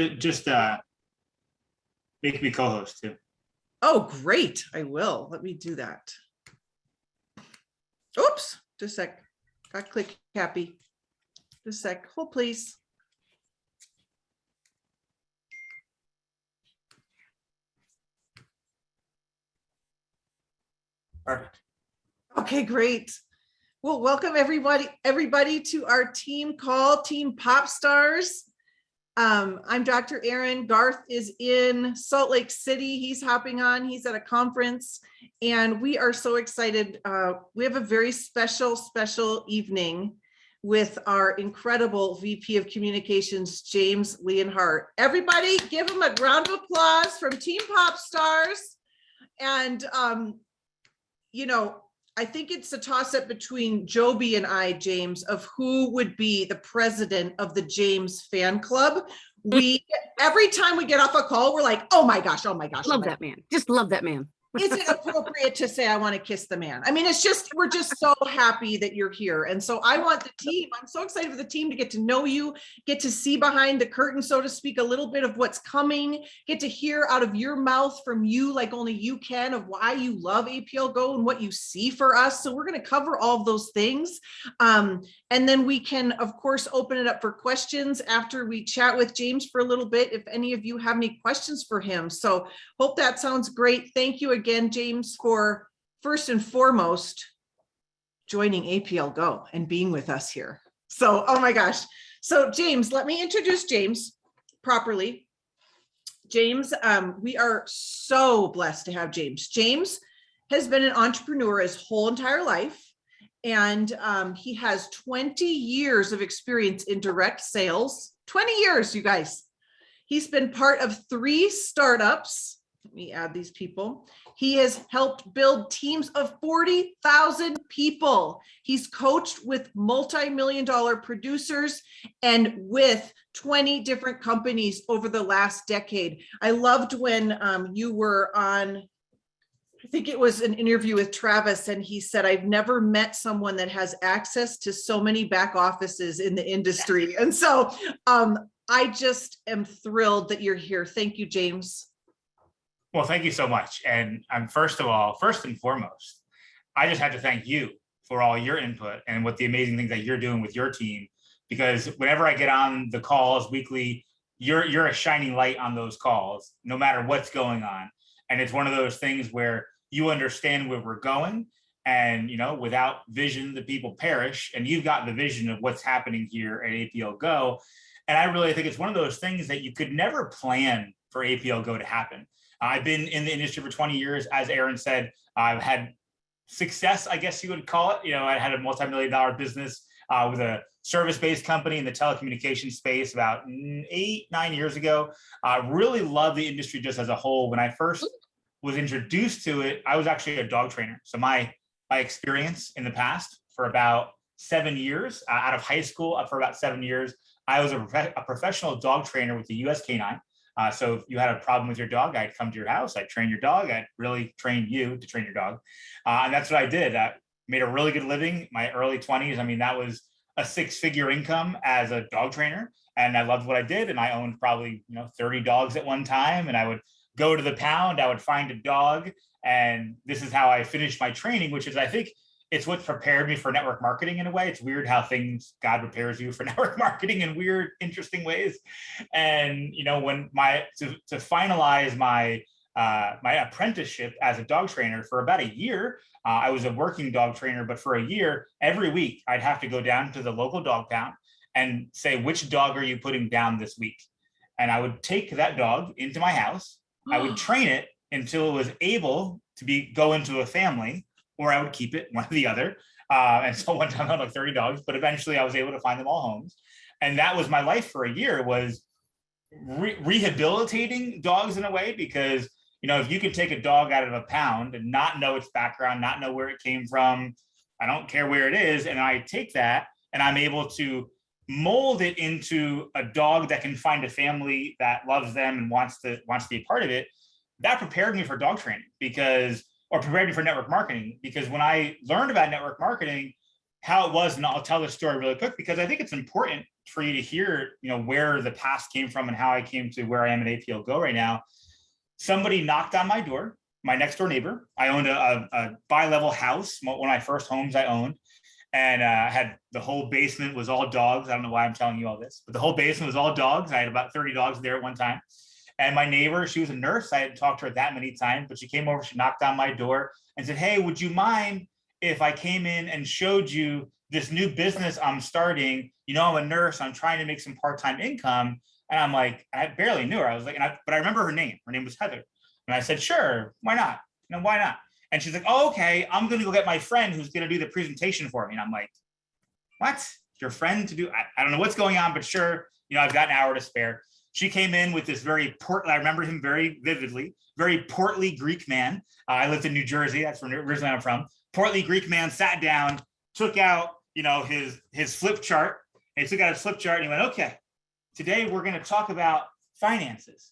just make me co-host too. Oh, great. I will. Let me do that. Oops, just a sec. Got click happy. Just a sec. Hold, please. Perfect. Okay, great. Well, welcome everybody to our team call, Team Pop Stars. I'm Dr. Erin. Garth is in Salt Lake City. He's hopping on. He's at a conference, and we are so excited. We have a very special evening with our incredible VP of Communications, James Leonhardt. Everybody, give him a round of applause from Team Pop Stars. And you know, I think it's a toss-up between Joby and I, James, of who would be the president of the James fan club. Every time we get off a call, we're like, oh my gosh. Love that man. Just love that man. Is it appropriate to say I want to kiss the man? I mean, we're just so happy that you're here. And so I want the team, I'm so excited for the team to get to know you, get to see behind the curtain, so to speak, a little bit of what's coming, get to hear out of your mouth from you like only you can of why you love APL Go and what you see for us. So we're going to cover all of those things. And then we can, of course, open it up for questions after we chat with James for a little bit, if any of you have any questions for him. So hope that sounds great. Thank you again, James, for first and foremost joining APL Go and being with us here. So, oh my gosh. So James, let me introduce James properly. James, we are so blessed to have James. James has been an entrepreneur his whole entire life. And he has 20 years of experience in direct sales. 20 years, you guys. He's been part of 3 startups. Let me add these people. He has helped build teams of 40,000 people. He's coached with multi-million-dollar producers and with 20 different companies over the last decade. I loved when you were on, I think it was an interview with Travis, and he said, I've never met someone that has access to so many back offices in the industry. And so I just am thrilled that you're here. Thank you, James. Well, thank you so much. And I'm first and foremost, I just have to thank you for all your input and what the amazing things that you're doing with your team, because whenever I get on the calls weekly, you're a shining light on those calls, no matter what's going on. And it's one of those things where you understand where we're going, and, you know, without vision, the people perish. And you've got the vision of what's happening here at APL Go. And I really think it's one of those things that you could never plan for APL Go to happen. I've been in the industry for 20 years. As Erin said, I've had success, I guess you would call it. You know, I had a multi-million-dollar business with a service-based company in the telecommunications space about 8-9 years ago. I really love the industry just as a whole. When I first was introduced to it, I was actually a dog trainer. So my experience in the past for about 7 years, out of high school up for about 7 years, I was a professional dog trainer with the US Canine. So if you had a problem with your dog, I'd come to your house, I'd train your dog, I'd really train you to train your dog. And that's what I did. I made a really good living, my early 20s. I mean, that was a 6-figure income as a dog trainer. And I loved what I did. And I owned probably, 30 dogs at one time. And I would go to the pound, I would find a dog. And this is how I finished my training, which is, I think, it's what prepared me for network marketing in a way. It's weird how God prepares you for network marketing in weird, interesting ways. And, when to finalize my apprenticeship as a dog trainer for about a year, I was a working dog trainer, but for a year, every week, I'd have to go down to the local dog pound and say, which dog are you putting down this week? And I would take that dog into my house. I would train it until it was able to go into a family, or I would keep it, one or the other. And so one time I had like 30 dogs, but eventually I was able to find them all homes. And that was my life for a year, was rehabilitating dogs in a way, because, if you could take a dog out of a pound and not know its background, not know where it came from, I don't care where it is. And I take that and I'm able to mold it into a dog that can find a family that loves them and wants to be a part of it. That prepared me for dog training or prepared me for network marketing, because when I learned about network marketing, how it was, and I'll tell this story really quick, because I think it's important for you to hear, where the past came from and how I came to where I am at APL Go right now. Somebody knocked on my door, my next door neighbor. I owned a bi-level house, one of my first homes I owned. And had the whole basement was all dogs. I don't know why I'm telling you all this, but the whole basement was all dogs. I had about 30 dogs there at one time. And my neighbor, she was a nurse. I hadn't talked to her that many times, but she came over, she knocked on my door and said, "Hey, would you mind if I came in and showed you this new business I'm starting? I'm a nurse. I'm trying to make some part-time income." And I'm like, I barely knew her. I was like, but I remember her name. Her name was Heather. And I said, "Sure, why not? Why not?" And she's like, "Oh, okay, I'm going to go get my friend who's going to do the presentation for me." And I'm like, "What? Your friend to do?" I don't know what's going on, but sure, I've got an hour to spare. She came in with this very portly, I remember him very vividly, very portly Greek man. I lived in New Jersey. That's where originally I'm from. Portly Greek man sat down, took out, his flip chart. And he took out his flip chart and he went, "Okay, today we're going to talk about finances."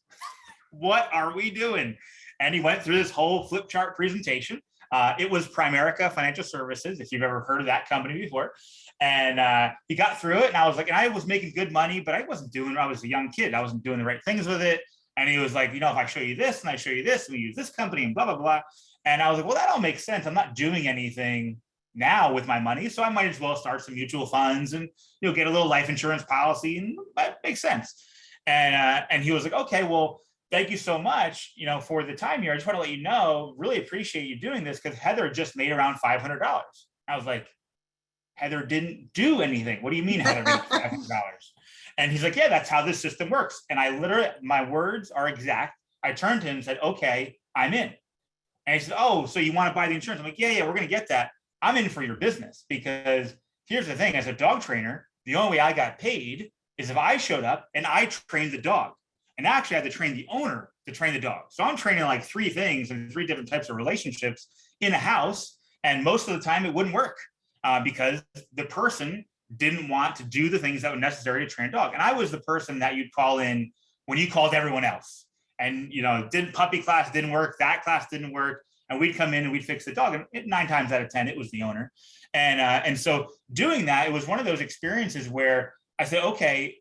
What are we doing? And he went through this whole flip chart presentation. It was Primerica Financial Services, if you've ever heard of that company before. And he got through it. And I was like, and I was making good money, but I was a young kid. I wasn't doing the right things with it. And he was like, if I show you this and I show you this, we use this company and blah, blah, blah. And I was like, well, that all makes sense. I'm not doing anything now with my money. So I might as well start some mutual funds and, get a little life insurance policy. And that makes sense. And he was like, "Okay, well, thank you so much, for the time here. I just want to let you know, really appreciate you doing this because Heather just made around $500. I was like, "Heather didn't do anything. What do you mean Heather made $500? And he's like, "Yeah, that's how this system works." And I literally, my words are exact. I turned to him and said, "Okay, I'm in." And he said, "Oh, so you want to buy the insurance?" I'm like, yeah, we're going to get that. I'm in for your business because here's the thing. As a dog trainer, the only way I got paid is if I showed up and I trained the dog. And actually I had to train the owner to train the dog. So I'm training like 3 things and 3 different types of relationships in a house. And most of the time it wouldn't work because the person didn't want to do the things that were necessary to train a dog. And I was the person that you'd call in when you called everyone else. And, puppy class didn't work, that class didn't work. And we'd come in and we'd fix the dog. And 9 times out of 10, it was the owner. And so doing that, it was one of those experiences where I said, okay,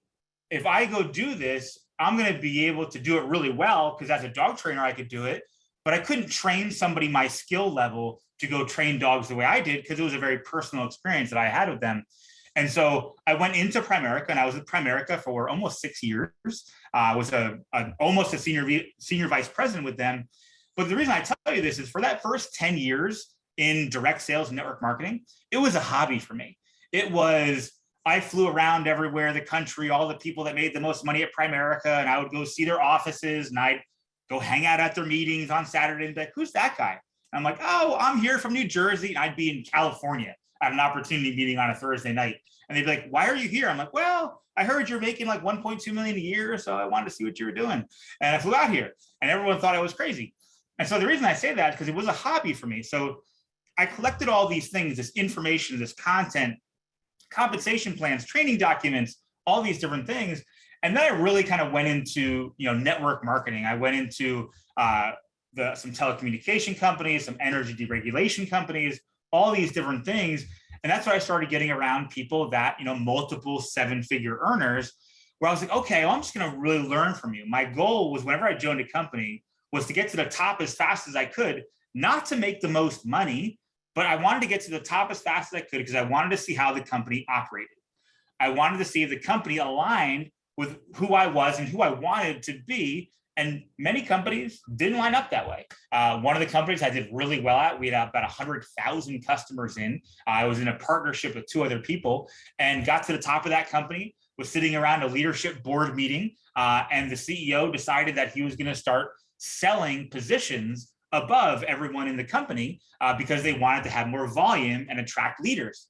if I go do this, I'm going to be able to do it really well because as a dog trainer, I could do it, but I couldn't train somebody my skill level to go train dogs the way I did because it was a very personal experience that I had with them. And so I went into Primerica and I was with Primerica for almost 6 years. I was almost a senior vice president with them. But the reason I tell you this is for that first 10 years in direct sales and network marketing, it was a hobby for me. I flew around everywhere, the country, all the people that made the most money at Primerica, and I would go see their offices and I'd go hang out at their meetings on Saturday and be like, "Who's that guy?" And I'm like, "Oh, I'm here from New Jersey." And I'd be in California at an opportunity meeting on a Thursday night. And they'd be like, "Why are you here?" I'm like, "Well, I heard you're making like 1.2 million a year. So I wanted to see what you were doing." And I flew out here and everyone thought I was crazy. And so the reason I say that is because it was a hobby for me. So I collected all these things, this information, this content, compensation plans, training documents, all these different things. And then I really kind of went into, network marketing. I went into some telecommunication companies, some energy deregulation companies, all these different things. And that's where I started getting around people that, multiple 7-figure earners, where I was like, okay, well, I'm just going to really learn from you. My goal was whenever I joined a company was to get to the top as fast as I could, not to make the most money, but I wanted to get to the top as fast as I could because I wanted to see how the company operated. I wanted to see if the company aligned with who I was and who I wanted to be. And many companies didn't line up that way. One of the companies I did really well at, we had about 100,000 customers in. I was in a partnership with 2 other people and got to the top of that company, was sitting around a leadership board meeting, and the CEO decided that he was going to start selling positions above everyone in the company because they wanted to have more volume and attract leaders.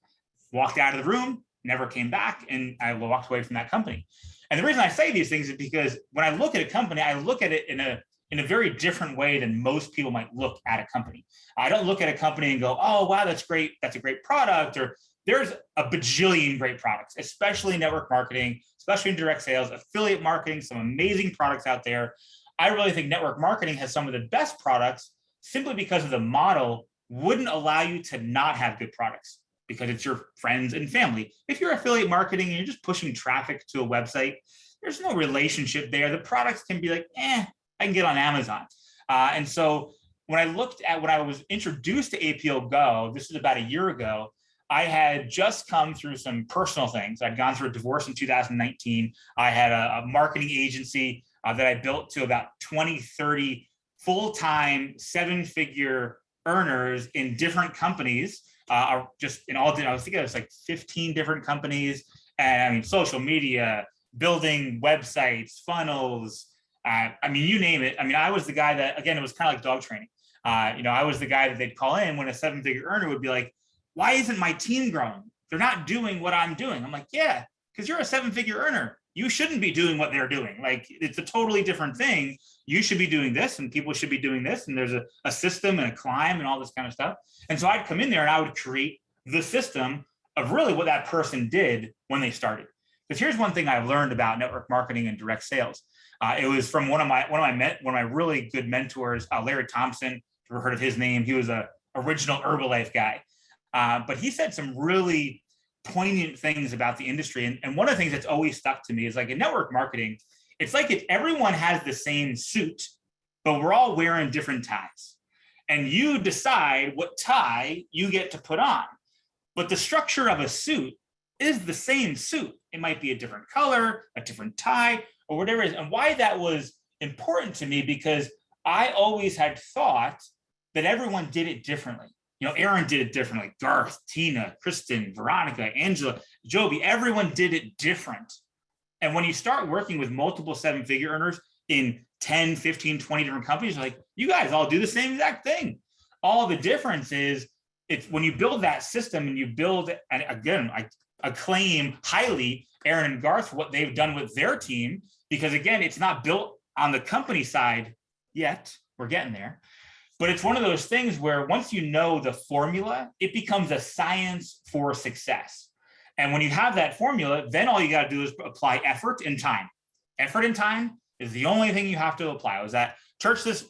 Walked out of the room, never came back, and I walked away from that company. And the reason I say these things is because when I look at a company, I look at it in a very different way than most people might look at a company. I don't look at a company and go, "Oh, wow, that's great. That's a great product." Or there's a bajillion great products, especially network marketing, especially in direct sales, affiliate marketing, some amazing products out there. I really think network marketing has some of the best products simply because of the model wouldn't allow you to not have good products. because it's your friends and family. If you're affiliate marketing and you're just pushing traffic to a website, there's no relationship there. The products can be like, I can get on Amazon. And so when I was introduced to APO Go, this was about a year ago, I had just come through some personal things. I'd gone through a divorce in 2019. I had a marketing agency that I built to about 20, 30 full-time 7-figure earners in different companies. Just in all, I was thinking it was like 15 different companies, and I mean, social media, building websites, funnels, you name it. I mean, I was the guy that, again, it was kind of like dog training. I was the guy that they'd call in when a 7-figure earner would be like, why isn't my team growing? They're not doing what I'm doing. I'm like, yeah, because you're a 7-figure earner. You shouldn't be doing what they're doing. Like, it's a totally different thing. You should be doing this, and people should be doing this. And there's a system and a climb and all this kind of stuff. And so I'd come in there and I would create the system of really what that person did when they started. Because here's one thing I've learned about network marketing and direct sales. It was from one of my really good mentors, Larry Thompson. If you've ever heard of his name, he was a original Herbalife guy. But he said some really poignant things about the industry. And one of the things that's always stuck to me is, like, in network marketing, it's like if everyone has the same suit, but we're all wearing different ties. And you decide what tie you get to put on. But the structure of a suit is the same suit. It might be a different color, a different tie, or whatever it is. And why that was important to me, because I always had thought that everyone did it differently. Erin did it differently. Garth, Tina, Kristen, Veronica, Angela, Joby, everyone did it different. And when you start working with multiple 7-figure earners in 10, 15, 20 different companies, like, you guys all do the same exact thing. All the difference is it's when you build that system and you build, and again, I acclaim highly Erin and Garth for what they've done with their team, because again, it's not built on the company side yet. We're getting there. But it's one of those things where once you know the formula, it becomes a science for success. And when you have that formula, then all you got to do is apply effort and time. Effort and time is the only thing you have to apply. I was at church this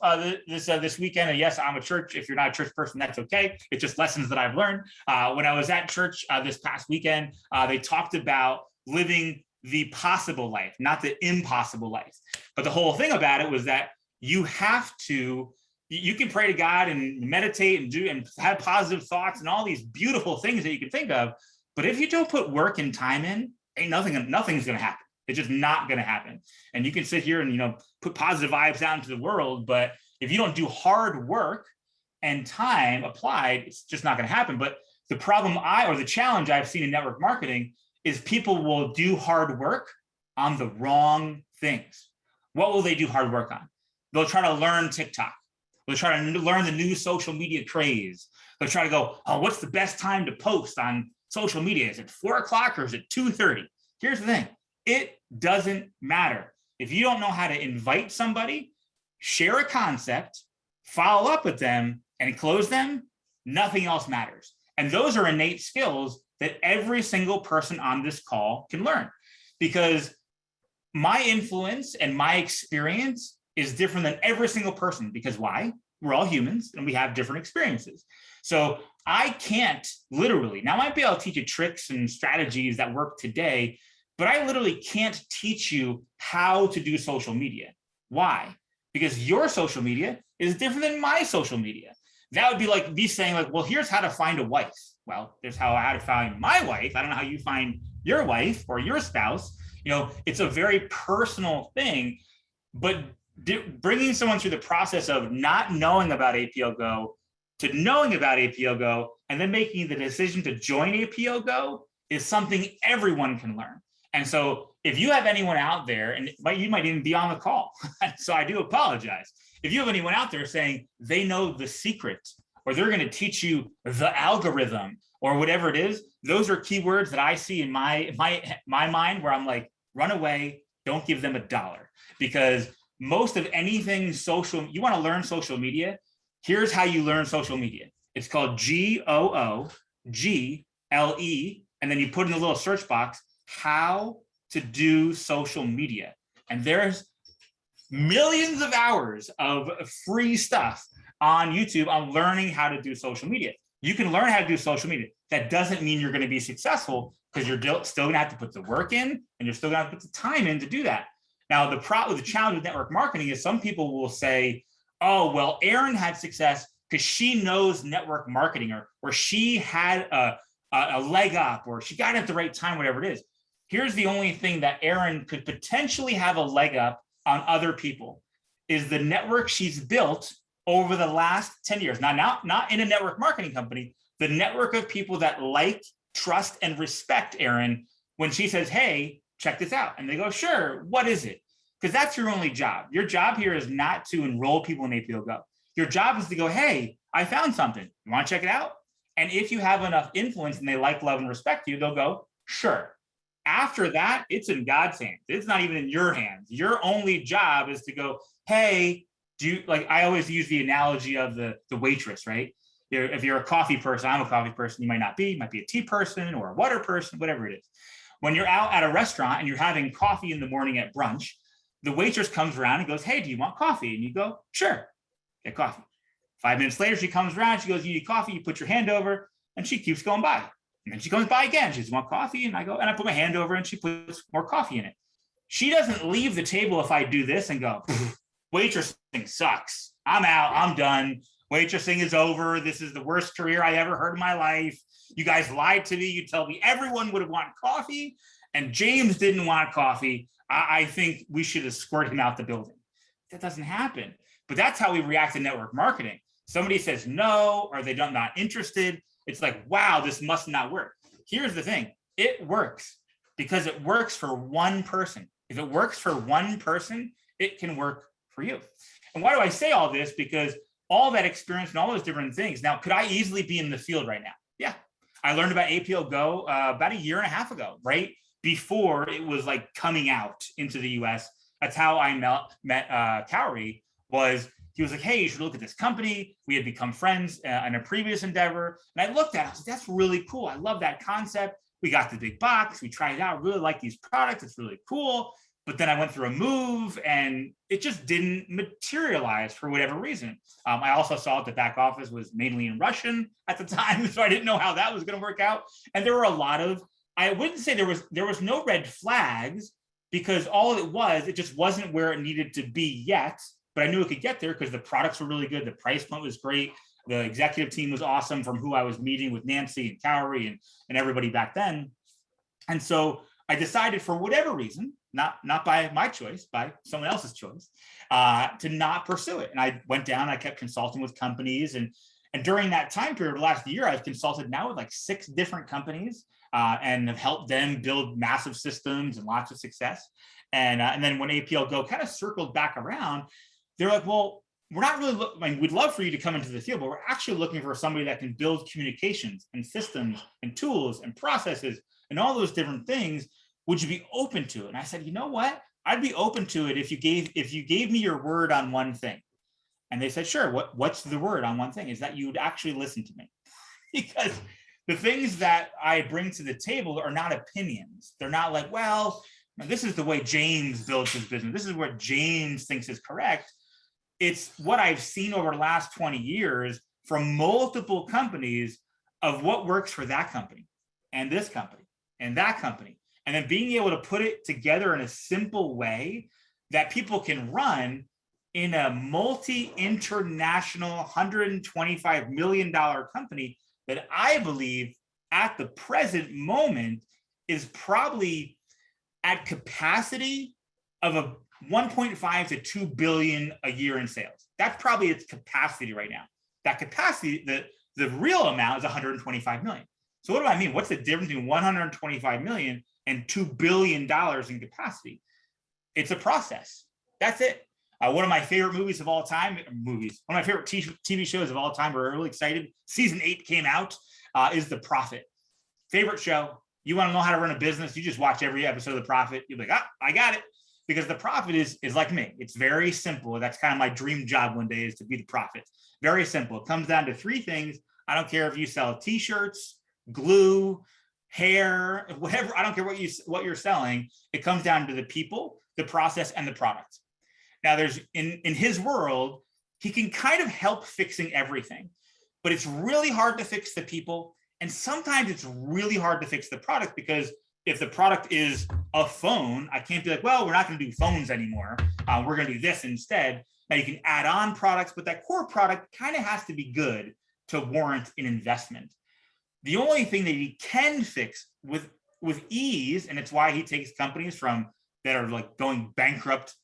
weekend, and yes, I'm a church. If you're not a church person, that's okay. It's just lessons that I've learned. When I was at church this past weekend, they talked about living the possible life, not the impossible life. But the whole thing about it was that you can pray to God and meditate and have positive thoughts and all these beautiful things that you can think of. But if you don't put work and time in, nothing's going to happen. It's just not going to happen. And you can sit here and, put positive vibes out into the world. But if you don't do hard work and time applied, it's just not going to happen. But the the challenge I've seen in network marketing is people will do hard work on the wrong things. What will they do hard work on? They'll try to learn TikTok. They'll try to learn the new social media craze. They'll try to go, what's the best time to post on social media? Is it 4:00 or is it 2:30? Here's the thing. It doesn't matter. If you don't know how to invite somebody, share a concept, follow up with them, and close them, nothing else matters. And those are innate skills that every single person on this call can learn. Because my influence and my experience is different than every single person. Because why? We're all humans and we have different experiences. So I can't literally, now I might be able to teach you tricks and strategies that work today, but I literally can't teach you how to do social media. Why? Because your social media is different than my social media. That would be like me saying, like, well, here's how to find a wife. Well, there's how to find my wife. I don't know how you find your wife or your spouse. It's a very personal thing, but bringing someone through the process of not knowing about APO Go to knowing about APO Go and then making the decision to join APO Go is something everyone can learn. And so if you have anyone out there, and you might even be on the call, so I do apologize. If you have anyone out there saying they know the secret, or they're going to teach you the algorithm or whatever it is, those are keywords that I see in my mind where I'm like, run away, don't give them $1. Because most of anything social, you want to learn social media, here's how you learn social media. It's called GOOGLE, and then you put in the little search box, how to do social media. And there's millions of hours of free stuff on YouTube on learning how to do social media. You can learn how to do social media. That doesn't mean you're going to be successful, because you're still going to have to put the work in, and you're still going to have to put the time in to do that. Now, the challenge with network marketing is some people will say, oh, well, Erin had success because she knows network marketing, or she had a leg up, or she got it at the right time, whatever it is. Here's the only thing that Erin could potentially have a leg up on other people, is the network she's built over the last 10 years. Now, not in a network marketing company, the network of people that like, trust, and respect Erin when she says, hey, check this out. And they go, sure, what is it? Because that's your only job. Your job here is not to enroll people in APO Go. Your job is to go, hey, I found something. You want to check it out? And if you have enough influence and they like, love, and respect you, they'll go, sure. After that, it's in God's hands. It's not even in your hands. Your only job is to go, hey, I always use the analogy of the waitress, right? If you're a coffee person, I'm a coffee person, you might not be, you might be a tea person or a water person, whatever it is. When you're out at a restaurant and you're having coffee in the morning at brunch, the waitress comes around and goes, hey, do you want coffee? And you go, sure, get coffee. 5 minutes later, she comes around, she goes, you need coffee, you put your hand over, and she keeps going by. And then she comes by again, she says, want coffee? And I go, and I put my hand over and she puts more coffee in it. She doesn't leave the table if I do this and go, waitressing sucks. I'm out, I'm done. Waitressing is over. This is the worst career I ever heard in my life. You guys lied to me. You told me everyone would have wanted coffee, and James didn't want coffee. I think we should escort him out the building. That doesn't happen. But that's how we react to network marketing. Somebody says no, or they're not interested. It's like, wow, this must not work. Here's the thing. It works because it works for one person. If it works for one person, it can work for you. And why do I say all this? Because all that experience and all those different things. Now, could I easily be in the field right now? Yeah. I learned about APO Go about a year and a half ago, right? Before it was like coming out into the US. That's how I met Cowrie. He was like, hey, you should look at this company. We had become friends in a previous endeavor. And I looked at it, I was like, that's really cool. I love that concept. We got the big box. We tried it out. I really like these products. It's really cool. But then I went through a move and it just didn't materialize for whatever reason. I also saw that the back office was mainly in Russian at the time, so I didn't know how that was going to work out. And there were a lot of, I wouldn't say there was no red flags, because all it was, it just wasn't where it needed to be yet. But I knew it could get there because the products were really good. The price point was great. The executive team was awesome, from who I was meeting with Nancy and Cowrie and everybody back then. And so I decided, for whatever reason, not by my choice, by someone else's choice, to not pursue it. And I went down, I kept consulting with companies. And during that time period, last year, I've consulted now with like 6 different companies and have helped them build massive systems and lots of success. And then when APL Go kind of circled back around, they're like, well, we're not really we'd love for you to come into the field, but we're actually looking for somebody that can build communications and systems and tools and processes and all those different things. Would you be open to it? And I said, you know what? I'd be open to it if you gave me your word on one thing. And they said, sure. What's the word on one thing? Is that you would actually listen to me. Because the things that I bring to the table are not opinions. They're not like, well, this is the way James builds his business. This is what James thinks is correct. It's what I've seen over the last 20 years from multiple companies of what works for that company and this company and that company. And then being able to put it together in a simple way that people can run in a multi-international $125 million company that I believe at the present moment is probably at capacity of a 1.5 to 2 billion a year in sales. That's probably its capacity right now. That capacity, the real amount is 125 million. So what do I mean? What's the difference between 125 million and $2 billion in capacity? It's a process. That's it. One of my favorite movies of all time, one of my favorite TV shows of all time, we're really excited. Season 8 came out, is The Prophet. Favorite show. You want to know how to run a business, you just watch every episode of The Prophet. You'll be like, I got it. Because The Prophet is like me. It's very simple. That's kind of my dream job one day, is to be the prophet. Very simple. It comes down to 3 things. I don't care if you sell t-shirts, glue, hair, whatever. I don't care what you're selling. It comes down to the people, the process, and the product. Now, there's in his world, he can kind of help fixing everything. but it's really hard to fix the people. And sometimes it's really hard to fix the product, because if the product is a phone, I can't be like, well, we're not going to do phones anymore. We're going to do this instead. Now you can add on products, but that core product kind of has to be good to warrant an investment. The only thing that he can fix with ease, and it's why he takes companies from that are like going bankrupt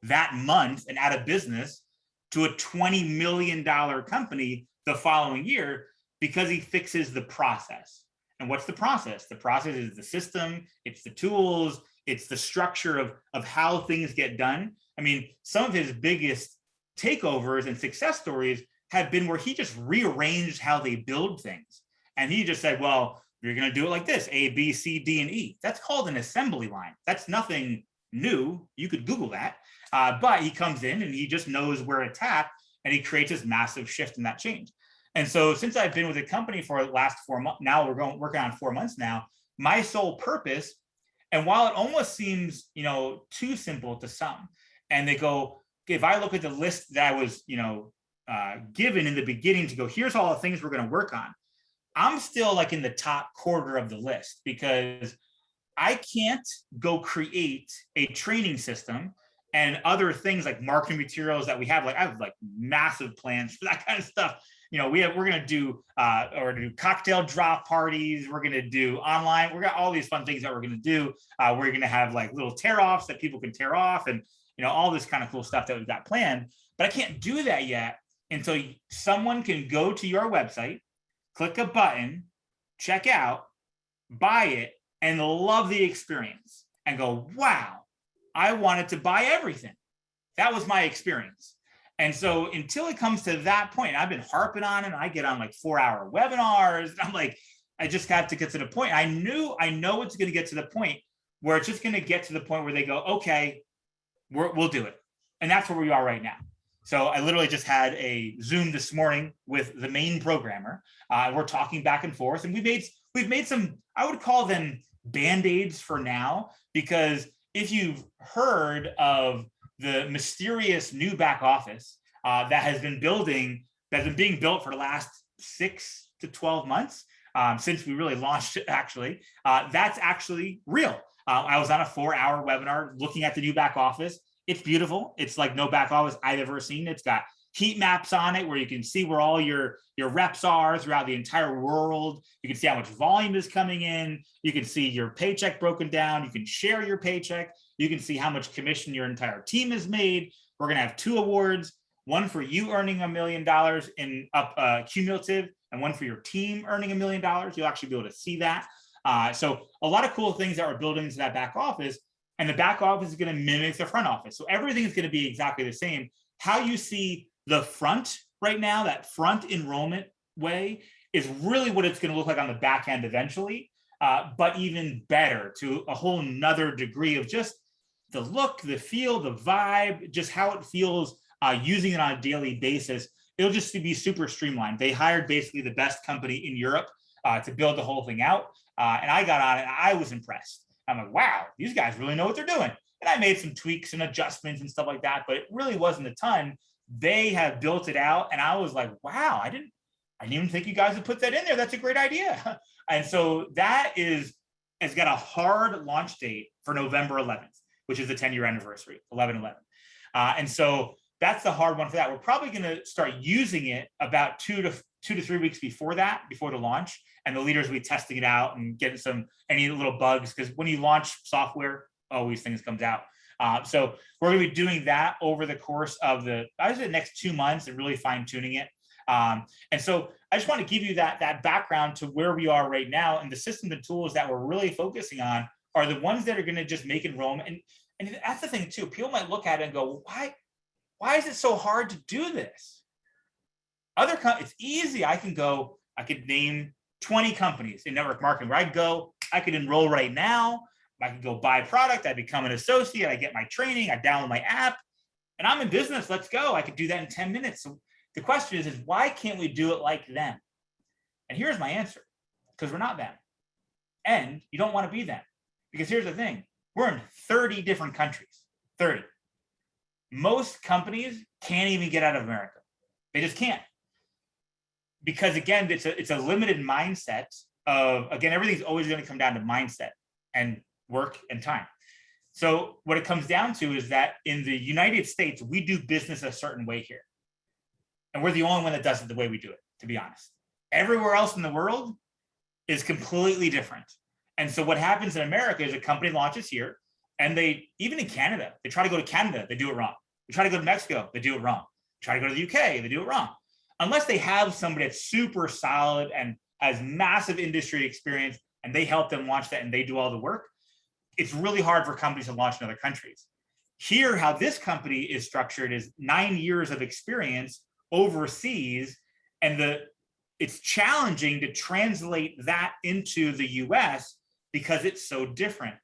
that month and out of business to a $20 million company the following year, because he fixes the process. And what's the process? The process is the system, it's the tools, it's the structure of how things get done. I mean, some of his biggest takeovers and success stories have been where he just rearranged how they build things. And he just said, well, you're going to do it like this, A, B, C, D, and E. That's called an assembly line. That's nothing new. You could Google that. But he comes in and he just knows where to tap, and he creates this massive shift in that change. And so since I've been with the company for the last 4 months, now we're working on 4 months now, my sole purpose, and while it almost seems, too simple to some, and they go, if I look at the list that I was, given in the beginning to go, here's all the things we're going to work on, I'm still like in the top quarter of the list, because I can't go create a training system and other things like marketing materials that we have. Like I have like massive plans for that kind of stuff. We're going to do cocktail drop parties. We're going to do online. We're got all these fun things that we're going to do. We're going to have like little tear offs that people can tear off, and all this kind of cool stuff that we've got planned. But I can't do that yet until someone can go to your website, click a button, check out, buy it, and love the experience and go, wow, I wanted to buy everything. That was my experience. And so until it comes to that point, I've been harping on it. I get on like 4-hour webinars. And I'm like, I just got to get to the point. I know it's going to get to the point where it's just going to get to the point where they go, okay, we'll do it. And that's where we are right now. So I literally just had a Zoom this morning with the main programmer. We're talking back and forth, and we've made some, I would call them Band-Aids for now, because if you've heard of the mysterious new back office that has been being built for the last 6 to 12 months since we really launched it, actually, that's actually real. I was on a 4-hour webinar looking at the new back office. It's beautiful. It's like no back office I've ever seen. It's got heat maps on it where you can see where all your reps are throughout the entire world. You can see how much volume is coming in. You can see your paycheck broken down. You can share your paycheck. You can see how much commission your entire team has made. We're going to have 2 awards, one for you earning $1 million in cumulative, and one for your team earning $1 million. You'll actually be able to see that. So a lot of cool things that we're building into that back office. And the back office is going to mimic the front office. So everything is going to be exactly the same. How you see the front right now, that front enrollment way, is really what it's going to look like on the back end eventually, but even better, to a whole nother degree of just the look, the feel, the vibe, just how it feels using it on a daily basis. It'll just be super streamlined. They hired basically the best company in Europe to build the whole thing out. And I got on it and I was impressed. I'm like, wow, these guys really know what they're doing. And I made some tweaks and adjustments and stuff like that, but it really wasn't a ton. They have built it out. And I was like, wow, I didn't even think you guys would put that in there. That's a great idea. And so that has got a hard launch date for November 11th, which is the 10-year anniversary, 11/11. And so that's the hard one for that. We're probably going to start using it about 2 to 3 weeks before the launch. And the leaders will be testing it out and getting any little bugs, because when you launch software, always things comes out. So we're going to be doing that over the course of the next 2 months and really fine tuning it. And so I just want to give you that background to where we are right now, and the systems and tools that we're really focusing on are the ones that are going to just make enrollment. And that's the thing too. People might look at it and go, why is it so hard to do this? It's easy. I could name 20 companies in network marketing where I could enroll right now. I could go buy a product. I become an associate. I get my training. I download my app, and I'm in business. Let's go. I could do that in 10 minutes. So the question is why can't we do it like them? And here's my answer: because we're not them, and you don't want to be them. Because here's the thing: we're in 30 different countries. 30. Most companies can't even get out of America. They just can't. because again, it's a limited mindset of, again, everything's always going to come down to mindset and work and time. So what it comes down to is that in the United States, we do business a certain way here. And we're the only one that does it the way we do it, to be honest. Everywhere else in the world is completely different. And so what happens in America is a company launches here, and they, even in Canada, they try to go to Canada, they do it wrong. They try to go to Mexico, they do it wrong. Try to go to the UK, they do it wrong. Unless they have somebody that's super solid and has massive industry experience, and they help them launch that and they do all the work, it's really hard for companies to launch in other countries. Here, how this company is structured is 9 years of experience overseas, and it's challenging to translate that into the US because it's so different.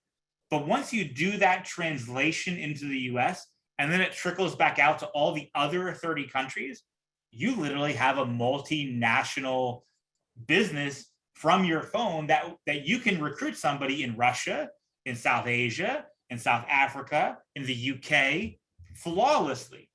But once you do that translation into the US, and then it trickles back out to all the other 30 countries, you literally have a multinational business from your phone that you can recruit somebody in Russia, in South Asia, in South Africa, in the UK, flawlessly.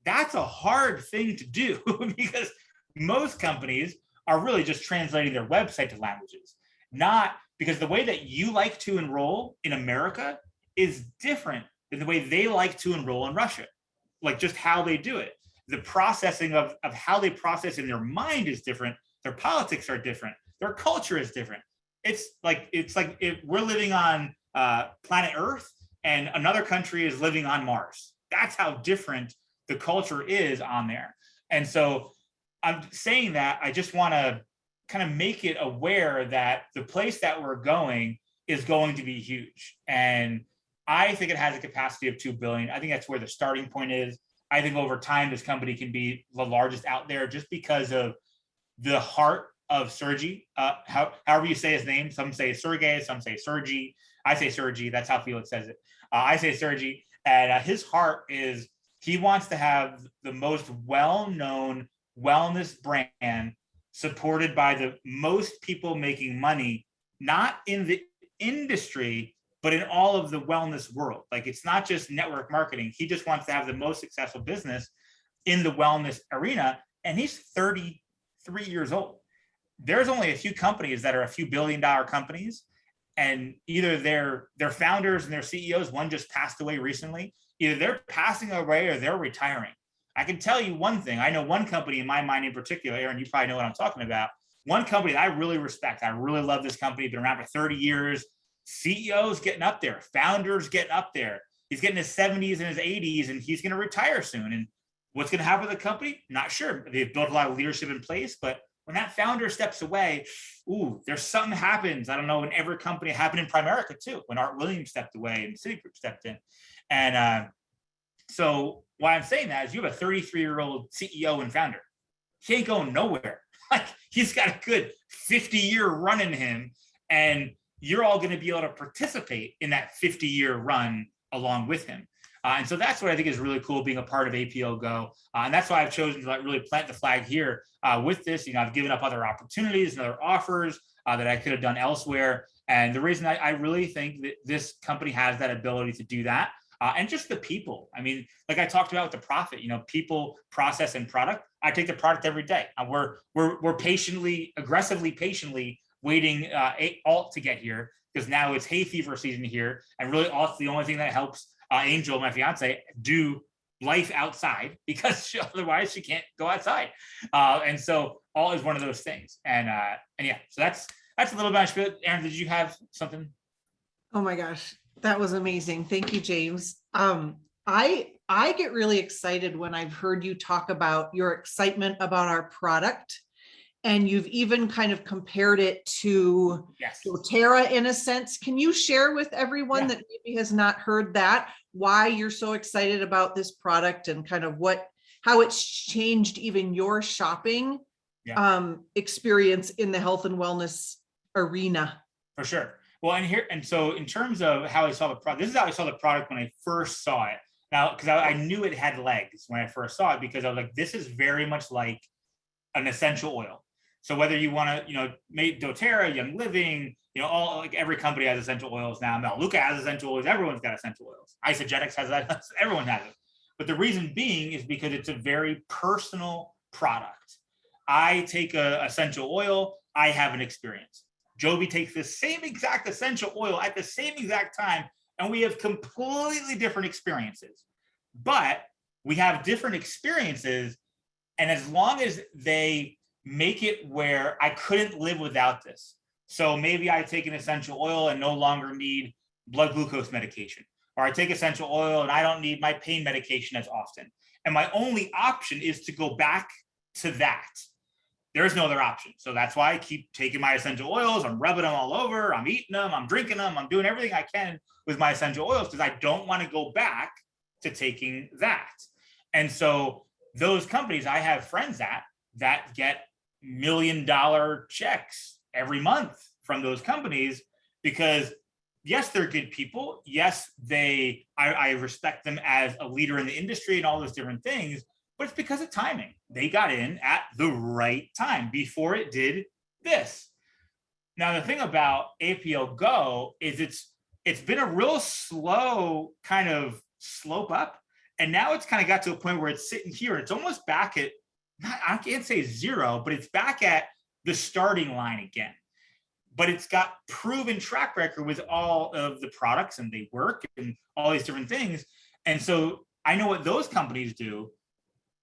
That's a hard thing to do because most companies are really just translating their website to languages, not because the way that you like to enroll in America is different than the way they like to enroll in Russia, like just how they do it. The processing of how they process in their mind is different. Their politics are different. Their culture is different. It's like if we're living on planet Earth and another country is living on Mars. That's how different the culture is on there. And so I'm saying that I just want to kind of make it aware that the place that we're going is going to be huge. And I think it has a capacity of 2 billion. I think that's where the starting point is. I think over time, this company can be the largest out there just because of the heart of Sergey. However you say his name, some say Sergey, some say Sergey. I say Sergey, that's how Felix says it. I say Sergey, and his heart is he wants to have the most well-known wellness brand supported by the most people making money, not in the industry, but in all of the wellness world. Like, it's not just network marketing. He just wants to have the most successful business in the wellness arena. And he's 33 years old. There's only a few companies that are a few billion-dollar companies. And either their founders and their CEOs, one just passed away recently, either they're passing away or they're retiring. I can tell you one thing. I know one company in my mind in particular, Erin, you probably know what I'm talking about. One company that I really respect. I really love this company. Been around for 30 years. CEOs getting up there, founders getting up there. He's getting his 70s and his 80s, and he's going to retire soon. And what's going to happen with the company? Not sure. They've built a lot of leadership in place, but when that founder steps away, there's something happens. I don't know, in every company. It happened in Primerica too, when Art Williams stepped away and Citigroup stepped in. And so why I'm saying that is you have a 33-year-old CEO and founder. He ain't going nowhere. Like, he's got a good 50-year run in him, and you're all going to be able to participate in that 50-year run along with him. And so that's what I think is really cool, being a part of APO Go. And that's why I've chosen to really plant the flag here with this. I've given up other opportunities and other offers that I could have done elsewhere. And the reason I really think that this company has that ability to do that, and just the people. I mean, like I talked about with the profit, people, process, and product. I take the product every day. We're patiently, aggressively, patiently waiting alt to get here, because now it's hay fever season here, and really alt's the only thing that helps Angel, my fiance, do life outside, because otherwise she can't go outside. And so alt is one of those things. And yeah, so that's a little bit of Erin, did you have something? Oh my gosh, that was amazing. Thank you, James. I get really excited when I've heard you talk about your excitement about our product. And you've even kind of compared it to doTERRA in a sense. Can you share with everyone that maybe has not heard that, why you're so excited about this product and kind of how it's changed even your shopping experience in the health and wellness arena? For sure. Well, and so in terms of how I saw the product, this is how I saw the product when I first saw it. Now, because I knew it had legs when I first saw it, because I was like, this is very much like an essential oil. So whether you want to, make doTERRA, Young Living, all, like, every company has essential oils now. Melaleuca has essential oils. Everyone's got essential oils. Isogenics has that. Everyone has it. But the reason being is because it's a very personal product. I take a essential oil, I have an experience. Joby takes the same exact essential oil at the same exact time, and we have completely different experiences. But we have different experiences, and as long as they make it where I couldn't live without this. So maybe I take an essential oil and no longer need blood glucose medication, or I take essential oil and I don't need my pain medication as often. And my only option is to go back to that. There's no other option. So that's why I keep taking my essential oils. I'm rubbing them all over. I'm eating them. I'm drinking them. I'm doing everything I can with my essential oils because I don't want to go back to taking that. And so those companies, I have friends that get $1 million checks every month from those companies because yes, they're good people. Yes, I respect them as a leader in the industry and all those different things. But it's because of timing. They got in at the right time before it did this. Now, the thing about APO Go is it's been a real slow kind of slope up. And now it's kind of got to a point where it's sitting here. It's almost back at, I can't say zero, but it's back at the starting line again. But it's got proven track record with all of the products and they work and all these different things. And so I know what those companies do.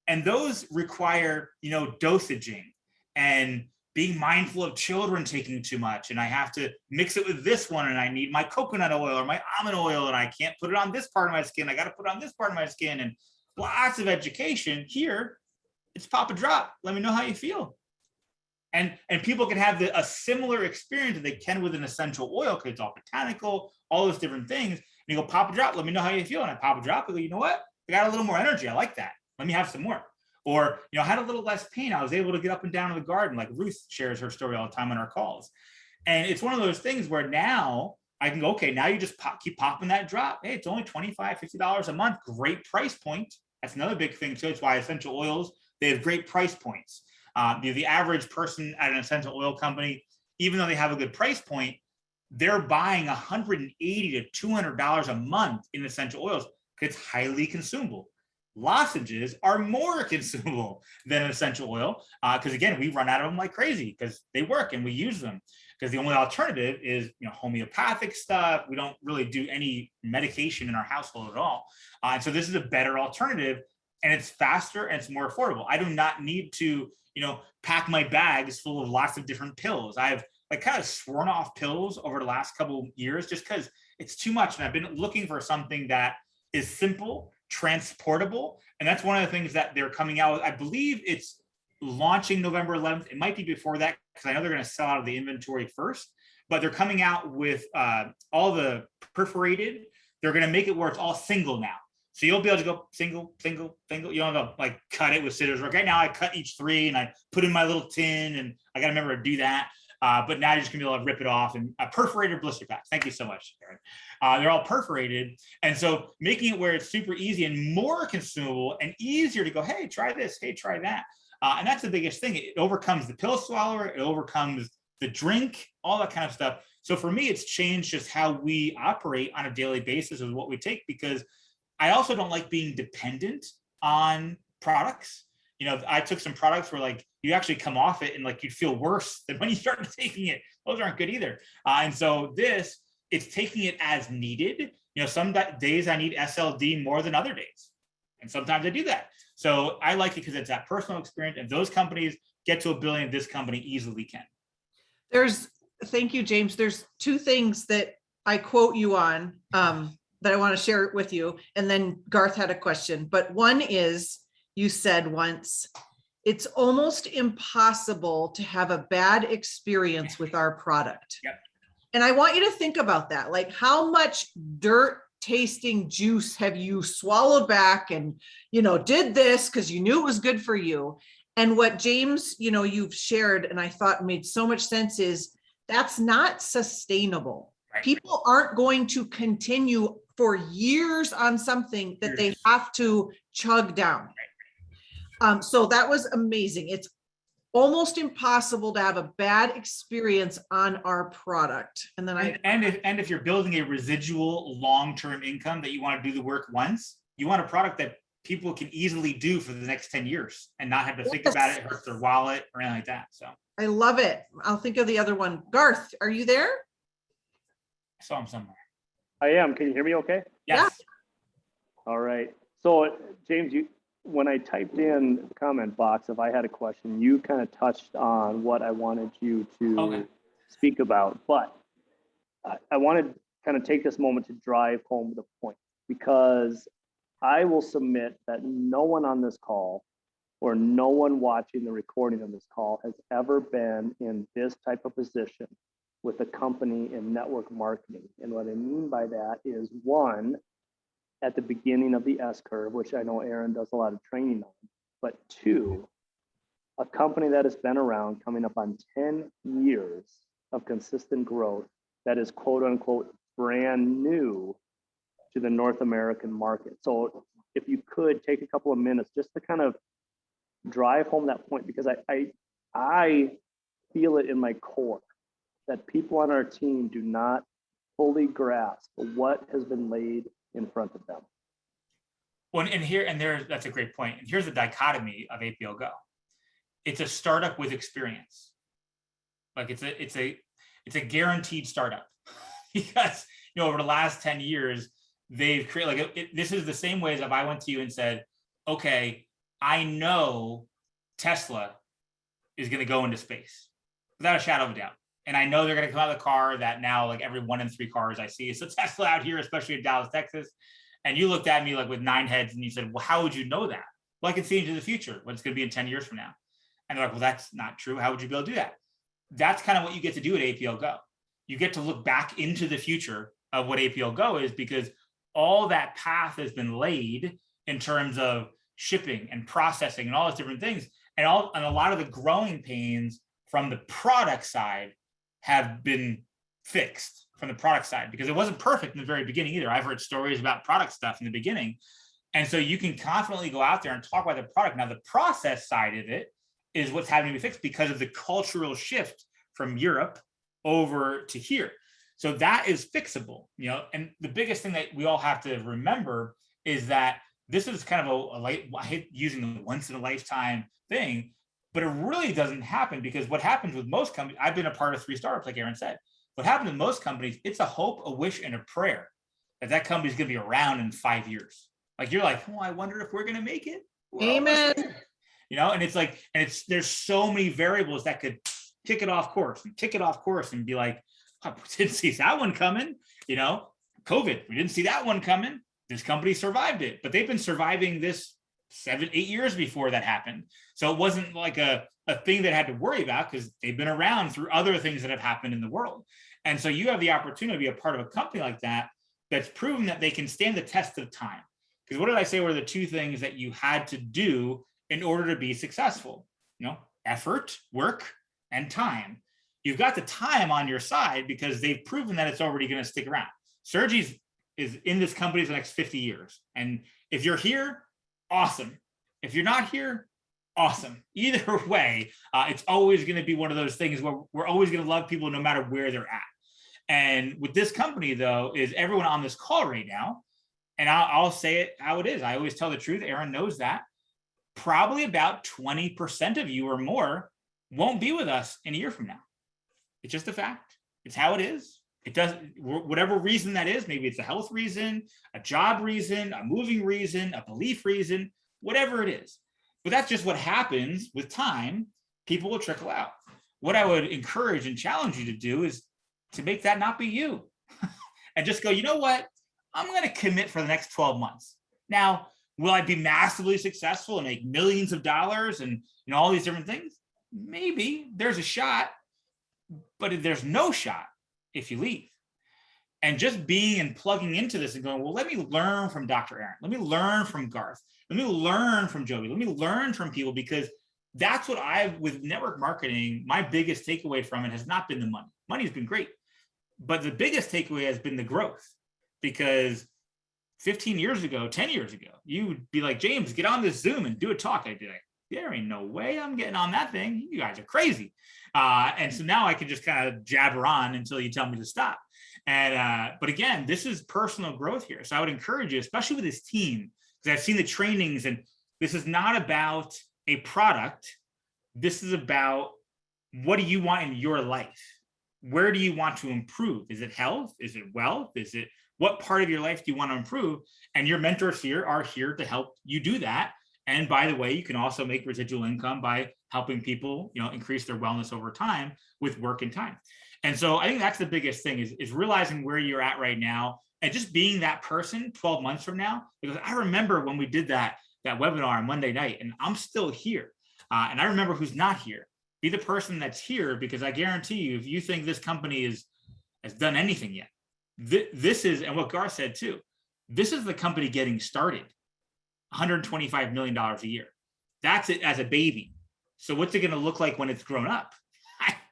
And those require, dosaging and being mindful of children taking too much. And I have to mix it with this one. And I need my coconut oil or my almond oil. And I can't put it on this part of my skin. I got to put it on this part of my skin. And lots of education. Here, it's pop a drop. Let me know how you feel. And people can have a similar experience that they can with an essential oil because it's all botanical, all those different things. And you go pop a drop. Let me know how you feel. And I pop a drop. I go, you know what? I got a little more energy. I like that. Let me have some more. Or, I had a little less pain. I was able to get up and down in the garden. Like Ruth shares her story all the time on our calls. And it's one of those things where now I can go, okay, now you just keep popping that drop. Hey, it's only $25, $50 a month. Great price point. That's another big thing too. It's why essential oils, they have great price points. The average person at an essential oil company, even though they have a good price point, they're buying $180 to $200 a month in essential oils because it's highly consumable. Lozenges are more consumable than an essential oil because again, we run out of them like crazy because they work and we use them. Because the only alternative is homeopathic stuff. We don't really do any medication in our household at all. And so this is a better alternative, and it's faster and it's more affordable. I do not need to pack my bags full of lots of different pills. I've kind of sworn off pills over the last couple of years just because it's too much. And I've been looking for something that is simple, transportable. And that's one of the things that they're coming out with. I believe it's launching November 11th. It might be before that because I know they're going to sell out of the inventory first, but they're coming out with all the perforated. They're going to make it where it's all single now. So you'll be able to go single. You don't have to cut it with scissors. Right now I cut each 3 and I put in my little tin and I got to remember to do that. But now you're just gonna be able to rip it off and perforated blister packs. Thank you so much, Erin. They're all perforated. And so making it where it's super easy and more consumable and easier to go, hey, try this, hey, try that. And that's the biggest thing. It overcomes the pill swallower, it overcomes the drink, all that kind of stuff. So for me, it's changed just how we operate on a daily basis with what we take, because I also don't like being dependent on products. I took some products where you actually come off it and you'd feel worse than when you started taking it. Those aren't good either. And so it's taking it as needed. Some days I need SLD more than other days. And sometimes I do that. So I like it because it's that personal experience, and those companies get to $1 billion. This company easily can. Thank you, James. There's 2 things that I quote you on that I want to share with you. And then Garth had a question, but one is, you said once, it's almost impossible to have a bad experience with our product. Yep. And I want you to think about that. How much dirt tasting juice have you swallowed back and, did this because you knew it was good for you? And what James, you've shared, and I thought made so much sense, is that's not sustainable. Right. People aren't going to continue for years on something that they have to chug down. Right. So that was amazing. It's almost impossible to have a bad experience on our product. And then and if you're building a residual long-term income that you want to do the work once, you want a product that people can easily do for the next 10 years and not have to think about it, hurt their wallet or anything like that. So I love it. I'll think of the other one. Garth, are you there? I saw him somewhere. I am. Can you hear me okay? Yes. All right. So James, when I typed in the comment box, if I had a question, you kind of touched on what I wanted you to speak about, but I want to kind of take this moment to drive home the point, because I will submit that no one on this call or no one watching the recording of this call has ever been in this type of position with a company in network marketing. And what I mean by that is, one, at the beginning of the S curve, which I know Erin does a lot of training on, but two, a company that has been around coming up on 10 years of consistent growth that is quote unquote brand new to the North American market. So if you could take a couple of minutes just to kind of drive home that point, because I feel it in my core that people on our team do not fully grasp what has been laid in front of them. Well, that's a great point. And here's the dichotomy of APL Go. It's a startup with experience. Like it's a guaranteed startup because, over the last 10 years, they've created this is the same way as if I went to you and said, okay, I know Tesla is going to go into space without a shadow of a doubt. And I know they're going to come out of the car that now like every 1 in 3 cars I see is a Tesla out here, especially in Dallas, Texas. And you looked at me like with 9 heads and you said, well, how would you know that? Well, I can see into the future, what it's going to be in 10 years from now. And they're like, well, that's not true. How would you be able to do that? That's kind of what you get to do at APL Go. You get to look back into the future of what APL Go is, because all that path has been laid in terms of shipping and processing and all those different things. And a lot of the growing pains from the product side have been fixed from the product side, because it wasn't perfect in the very beginning either. I've heard stories about product stuff in the beginning. And so you can confidently go out there and talk about the product. Now, the process side of it is what's having to be fixed because of the cultural shift from Europe over to here. So that is fixable, and the biggest thing that we all have to remember is that this is kind of I hate using the once in a lifetime thing, but it really doesn't happen, because what happens with most companies, I've been a part of 3 startups, like Erin said, what happens in most companies, it's a hope, a wish, and a prayer that company's going to be around in 5 years. Like you're like, oh, I wonder if we're going to make it. Amen. And it's like, there's so many variables that could tick it off course and be like, oh, we didn't see that one coming. COVID, we didn't see that one coming. This company survived it, but they've been surviving this 7-8 years before that happened. So it wasn't like a thing that had to worry about, because they've been around through other things that have happened in the world. And so you have the opportunity to be a part of a company like that, that's proven that they can stand the test of time. Because what did I say were the 2 things that you had to do in order to be successful? Effort, work, and time. You've got the time on your side because they've proven that it's already going to stick around. Sergi's is in this company for the next 50 years. And if you're here, awesome. If you're not here, awesome. Either way, it's always going to be one of those things where we're always going to love people no matter where they're at. And with this company, though, is everyone on this call right now, and I'll say it how it is. I always tell the truth. Erin knows that. Probably about 20% of you or more won't be with us in a year from now. It's just a fact. It's how it is. It doesn't, whatever reason that is, maybe it's a health reason, a job reason, a moving reason, a belief reason, whatever it is. But that's just what happens with time. People will trickle out. What I would encourage and challenge you to do is to make that not be you and just go, you know what? I'm going to commit for the next 12 months. Now, will I be massively successful and make millions of dollars and all these different things? Maybe there's a shot, but there's no shot if you leave. And just being and plugging into this and going, well, let me learn from Dr. Erin. Let me learn from Garth. Let me learn from Joey. Let me learn from people, because that's what with network marketing, my biggest takeaway from it has not been the money. Money's been great, but the biggest takeaway has been the growth. Because 15 years ago, 10 years ago, you would be like, James, get on this Zoom and do a talk. I'd be like, there ain't no way I'm getting on that thing. You guys are crazy. And so now I can just kind of jabber on until you tell me to stop. And but again, this is personal growth here. So I would encourage you, especially with this team, because I've seen the trainings, and this is not about a product. This is about, what do you want in your life? Where do you want to improve? Is it health? Is it wealth? Is it, what part of your life do you want to improve? And your mentors here are here to help you do that. And by the way, you can also make residual income by helping people, increase their wellness over time with work and time. And so I think that's the biggest thing is realizing where you're at right now and just being that person 12 months from now. Because I remember when we did that webinar on Monday night, and I'm still here. And I remember who's not here. Be the person that's here, because I guarantee you, if you think this company has done anything yet, this is, and what Garth said too, this is the company getting started. $125 million a year. That's it as a baby. So what's it going to look like when it's grown up?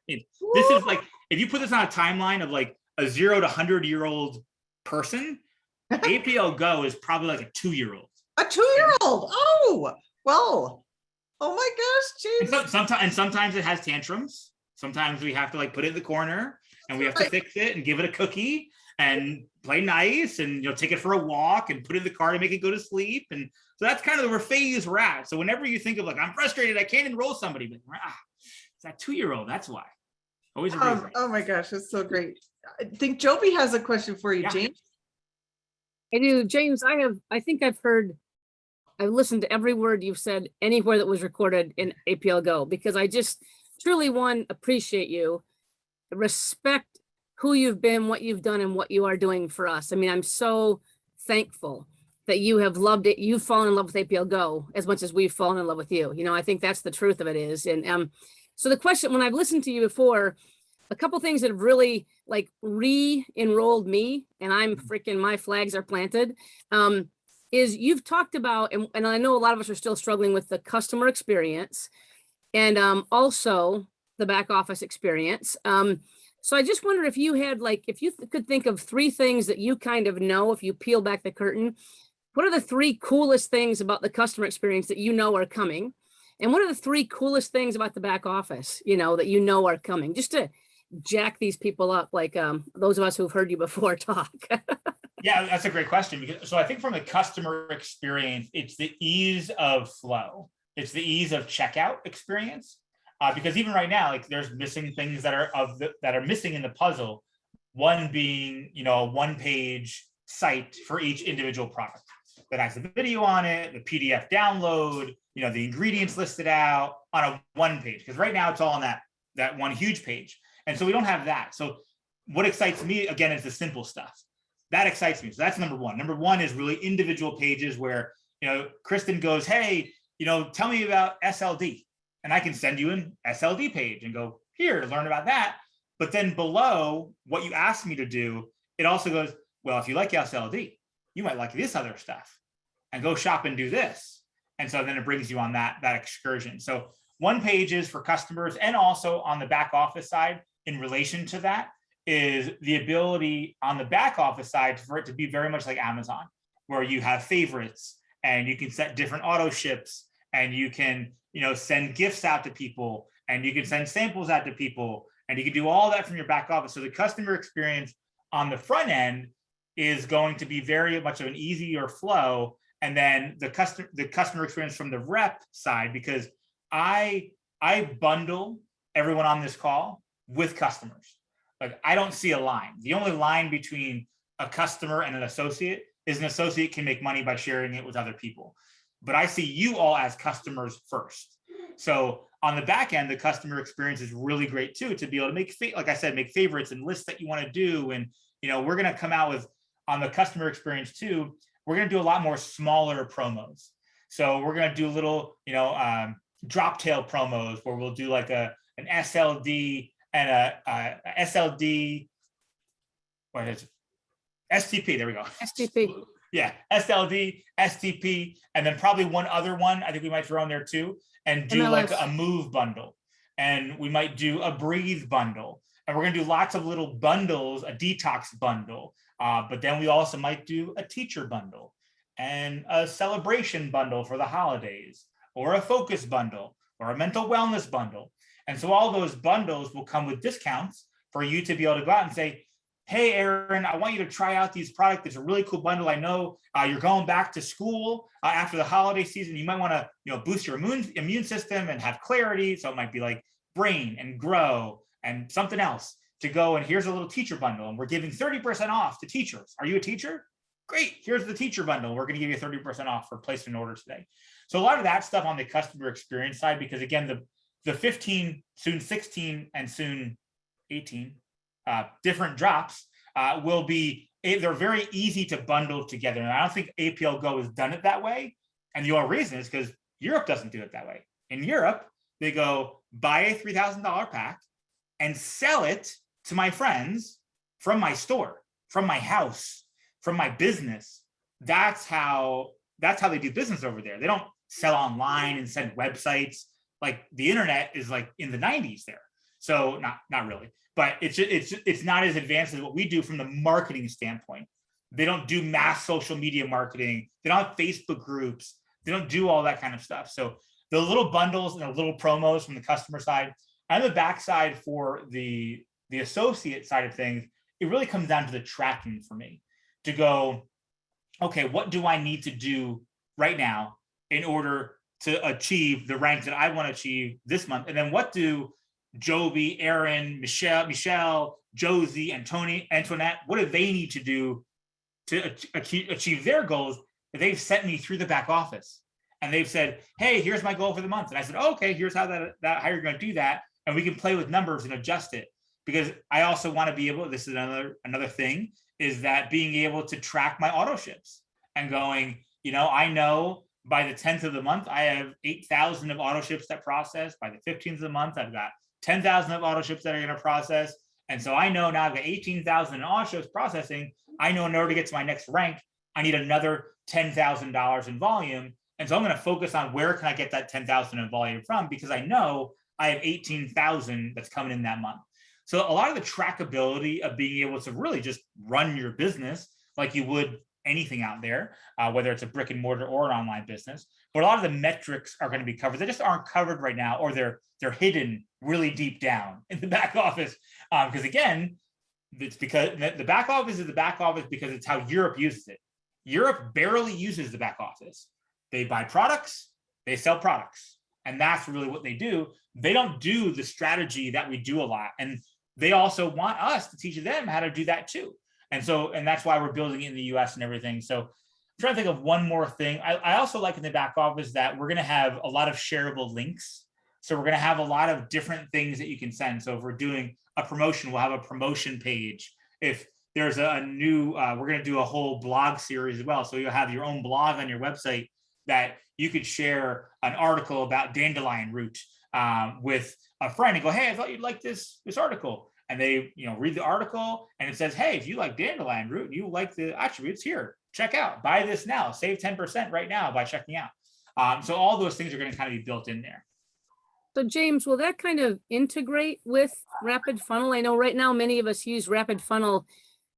This is like, if you put this on a timeline of like a 0 to 100-year-old person, APL Go is probably like a 2-year-old. A 2-year-old. Oh, well. Oh my gosh, James. And sometimes it has tantrums. Sometimes we have to like put it in the corner and we have to fix it and give it a cookie and play nice and take it for a walk and put it in the car to make it go to sleep. And so that's kind of the phase we're at. So whenever you think of like, I'm frustrated, I can't enroll somebody, but it's that 2-year-old. That's why. Always. Oh my gosh, that's so great. I think Joby has a question for you, James. I do, James. I've listened to every word you've said anywhere that was recorded in APL Go, because I just truly, one, appreciate you, respect who you've been, what you've done, and what you are doing for us. I mean, I'm so thankful that you have loved it. You've fallen in love with APL Go as much as we've fallen in love with you. I think that's the truth of it is. And so the question, when I've listened to you before, a couple things that have really like re-enrolled me, and I'm freaking, my flags are planted, is you've talked about, and I know a lot of us are still struggling with the customer experience and also the back office experience. So I just wondered if you had if you could think of 3 things that you kind of know, if you peel back the curtain, what are the 3 coolest things about the customer experience that are coming? And what are the 3 coolest things about the back office, that are coming, just to jack these people up, like those of us who've heard you before talk? Yeah, that's a great question. So I think from the customer experience, it's the ease of flow. It's the ease of checkout experience. Because even right now, like there's missing things that are missing in the puzzle. One being, a 1-page site for each individual product that has the video on it, the PDF download, the ingredients listed out on a 1-page. Because right now it's all on that one huge page. And so we don't have that. So what excites me, again, is the simple stuff. That excites me. So that's number 1. Number 1 is really individual pages where, Kristen goes, hey, tell me about SLD. And I can send you an SLD page and go, here, to learn about that. But then below what you asked me to do, it also goes, well, if you like SLD, you might like this other stuff and go shop and do this. And so then it brings you on that excursion. So 1 page is for customers, and also on the back office side in relation to that is the ability on the back office side for it to be very much like Amazon, where you have favorites and you can set different auto ships and you can, send gifts out to people and you can send samples out to people and you can do all that from your back office. So the customer experience on the front end is going to be very much of an easier flow. And then the customer experience from the rep side, because I bundle everyone on this call with customers. Like I don't see a line. The only line between a customer and an associate is an associate can make money by sharing it with other people. But I see you all as customers first. So on the back end, the customer experience is really great too, to be able to make, like I said, make favorites and lists that you want to do. And, we're going to come out with, on the customer experience too, we're going to do a lot more smaller promos. So we're going to do little, drop tail promos where we'll do like an SLD and a SLD, what is it? STP, there we go. STP. Yeah, SLD, STP, and then probably one other one I think we might throw in there too, and do MLS. like a move bundle. And we might do a breathe bundle. And we're gonna do lots of little bundles, a detox bundle. But then we also might do a teacher bundle and a celebration bundle for the holidays, or a focus bundle, or a mental wellness bundle. And so all those bundles will come with discounts for you to be able to go out and say, hey, Erin, I want you to try out these products. It's a really cool bundle. I know you're going back to school after the holiday season. You might want to, boost your immune system and have clarity. So it might be like brain and grow and something else to go. And here's a little teacher bundle. And we're giving 30% off to teachers. Are you a teacher? Great. Here's the teacher bundle. We're going to give you 30% off for placement order today. So a lot of that stuff on the customer experience side, because again, the 15, soon 16, and soon 18 different drops will be, they're very easy to bundle together. And I don't think APL Go has done it that way. And the only reason is because Europe doesn't do it that way. In Europe, they go buy a $3,000 pack and sell it to my friends from my store, from my house, from my business. That's how they do business over there. They don't sell online and send websites. Like the internet is like in the 90s there. So not really, but it's not as advanced as what we do from the marketing standpoint. They don't do mass social media marketing. They don't have Facebook groups. They don't do all that kind of stuff. So the little bundles and the little promos from the customer side and the backside for the associate side of things, it really comes down to the tracking for me to go, okay, what do I need to do right now in order to achieve the rank that I want to achieve this month? And then what do Joby, Erin, Michelle, Josie, and Tony, Antoinette, what do they need to do to achieve their goals that they've sent me through the back office? And they've said, hey, here's my goal for the month. And I said, oh, okay, here's how how you're going to do that. And we can play with numbers and adjust it. Because I also want to be able, this is another thing, is that being able to track my auto ships and going, I know by the 10th of the month, I have 8,000 of auto ships that process. By the 15th of the month, I've got 10,000 of auto ships that are going to process. And so I know now I've got 18,000 in auto ships processing. I know in order to get to my next rank, I need another $10,000 in volume. And so I'm going to focus on where can I get that 10,000 in volume from, because I know I have 18,000 that's coming in that month. So a lot of the trackability of being able to really just run your business like you would anything out there, whether it's a brick and mortar or an online business, but a lot of the metrics are going to be covered. They just aren't covered right now, or they're hidden really deep down in the back office. Because again, it's because the back office is the back office because it's how Europe uses it. Europe barely uses the back office. They buy products, they sell products. And that's really what they do. They don't do the strategy that we do a lot. And they also want us to teach them how to do that too. And that's why we're building it in the US and everything. So I'm trying to think of one more thing. I also like in the back office that we're going to have a lot of shareable links. So we're going to have a lot of different things that you can send. So if we're doing a promotion, we'll have a promotion page. If there's a new, we're going to do a whole blog series as well. So you'll have your own blog on your website that you could share an article about dandelion root with a friend and go, hey, I thought you'd like this article. And they, read the article and it says, hey, if you like dandelion root and you like the attributes, here, check out, buy this now, save 10% right now by checking out. So all those things are going to kind of be built in there. So James, will that kind of integrate with Rapid Funnel? I know right now many of us use Rapid Funnel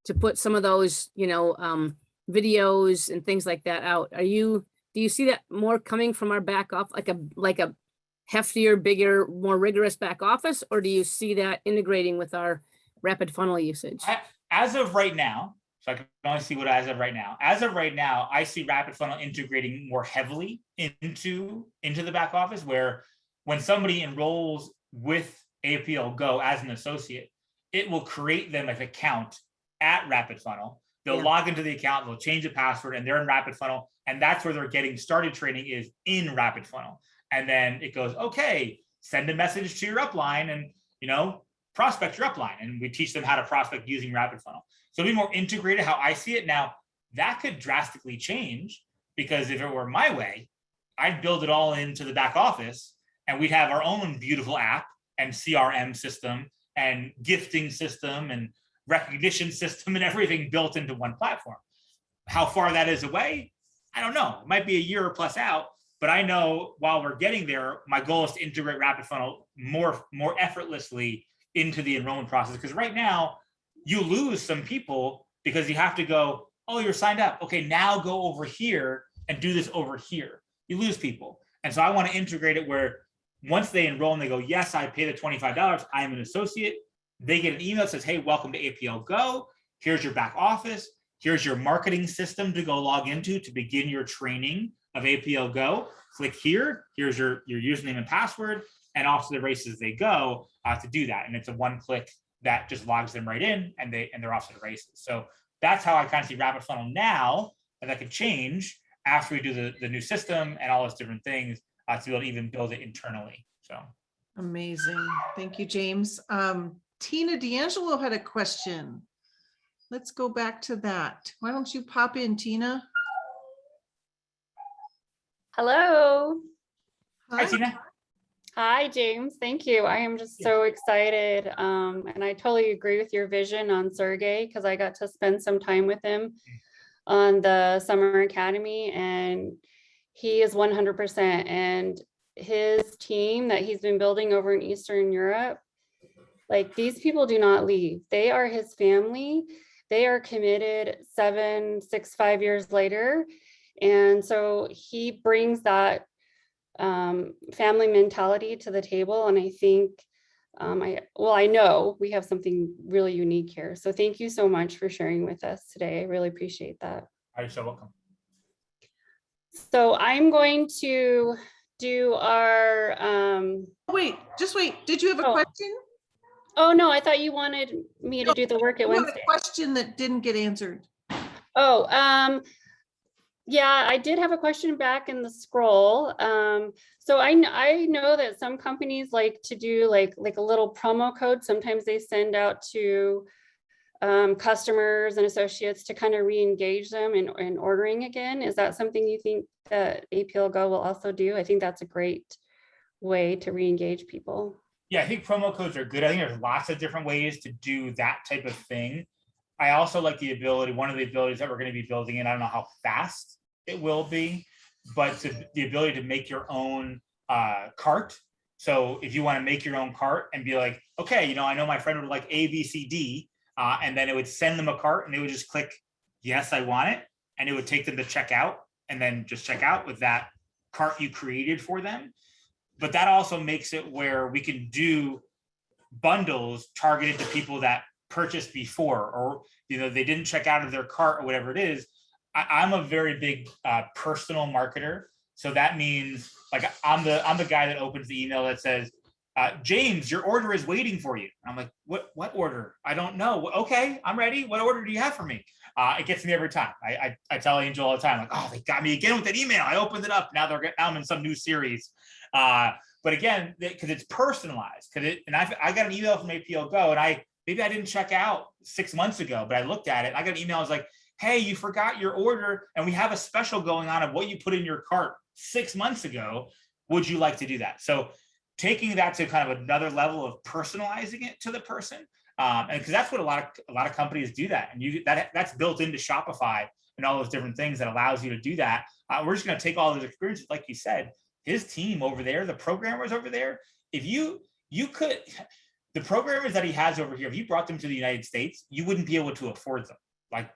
to put some of those, videos and things like that out. Do you see that more coming from our back off, like a heftier, bigger, more rigorous back office, or do you see that integrating with our Rapid Funnel usage? As of right now, so I can only see what as of right now. As of right now, I see Rapid Funnel integrating more heavily into the back office, where when somebody enrolls with APL Go as an associate, it will create them an account at Rapid Funnel. They'll log into the account, they'll change the password, and they're in Rapid Funnel. And that's where they're getting started training, is in Rapid Funnel. And then it goes, okay, send a message to your upline and, prospect your upline. And we teach them how to prospect using Rapid Funnel. So it'll be more integrated how I see it. Now, that could drastically change, because if it were my way, I'd build it all into the back office and we'd have our own beautiful app and CRM system and gifting system and recognition system and everything built into one platform. How far that is away, I don't know. It might be a year or plus out, but I know while we're getting there, my goal is to integrate Rapid Funnel more effortlessly into the enrollment process. Because right now, you lose some people because you have to go, oh, you're signed up. Okay, now go over here and do this over here. You lose people. And so I want to integrate it where once they enroll and they go, yes, I pay the $25, I am an associate. They get an email that says, hey, welcome to APL Go. here's your back office, here's your marketing system to go log into to begin your training of APL Go. Click here, here's your username and password, and off to the races they go to do that. And it's a one-click that just logs them right in, and they're off to the races. So that's how I kind of see Rapid Funnel now, and that could change after we do the new system and all those different things to be able to even build it internally. So Amazing. Thank you, James. Tina D'Angelo had a question. Let's go back to that. Why don't you pop in, Tina? Hello. hi, Tina. Hi, James. Thank you. I am just so excited. And I totally agree with your vision on Sergey, because I got to spend some time with him on the Summer Academy, and he is 100%. And his team that he's been building over in Eastern Europe, like, these people do not leave. They are his family. They are committed 7, 6, 5 years later. And so he brings that family mentality to the table. And I think, I know we have something really unique here. So thank you so much for sharing with us today. I really appreciate that. You're so welcome. So I'm going to do our, Wait, just wait. Did you have a Oh. question? oh no, I thought you wanted me to do the work at You had Wednesday. a question that didn't get answered. Oh, yeah, I did have a question back in the scroll. So I know that some companies like to do like a little promo code. Sometimes they send out to customers and associates to kind of re-engage them in ordering again. Is that something you think that APL Go will also do? I think that's a great way to re-engage people. Yeah, I think promo codes are good. I think there's lots of different ways to do that type of thing. I also like the ability, one of the abilities that we're going to be building in, I don't know how fast it will be, but the ability to make your own cart. So if you want to make your own cart and be like, okay, I know my friend would like A, B, C, D, and then it would send them a cart and they would just click, yes, I want it. And it would take them to check out and then just check out with that cart you created for them. But that also makes it where we can do bundles targeted to people that purchased before, or they didn't check out of their cart or whatever it is. I'm a very big personal marketer, so that means like I'm the guy that opens the email that says, James, your order is waiting for you. I'm like, what order? I don't know. Okay, I'm ready. What order do you have for me? It gets me every time. I tell Angel all the time, like, oh, they got me again with that email. I opened it up. Now I'm in some new series. But again, because it's personalized, and I got an email from APL Go, and maybe I didn't check out 6 months ago, but I looked at it. And I got an email. I was like, hey, you forgot your order, and we have a special going on of what you put in your cart 6 months ago. Would you like to do that? So taking that to kind of another level of personalizing it to the person, and because that's what a lot of companies do that, and that's built into Shopify and all those different things that allows you to do that. We're just going to take all those experiences, like you said, his team over there, the programmers over there. If you could, the programmers that he has over here, if you brought them to the United States, you wouldn't be able to afford them. Like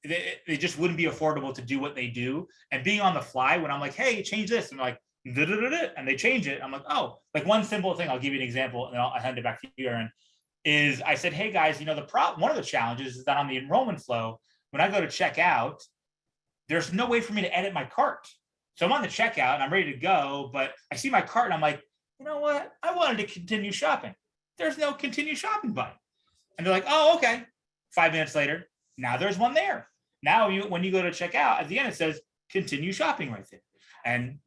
they just wouldn't be affordable to do what they do. And being on the fly, when I'm like, hey, change this, and like, and they change it. I'm like, oh, like one simple thing. I'll give you an example, and then I'll hand it back to you, Erin. Is I said, hey guys, one of the challenges is that on the enrollment flow, when I go to check out, there's no way for me to edit my cart. So I'm on the checkout and I'm ready to go, but I see my cart and I'm like, you know what? I wanted to continue shopping. There's no continue shopping button. And they're like, oh, okay. 5 minutes later, now there's one there. Now when you go to check out, at the end it says continue shopping right there. And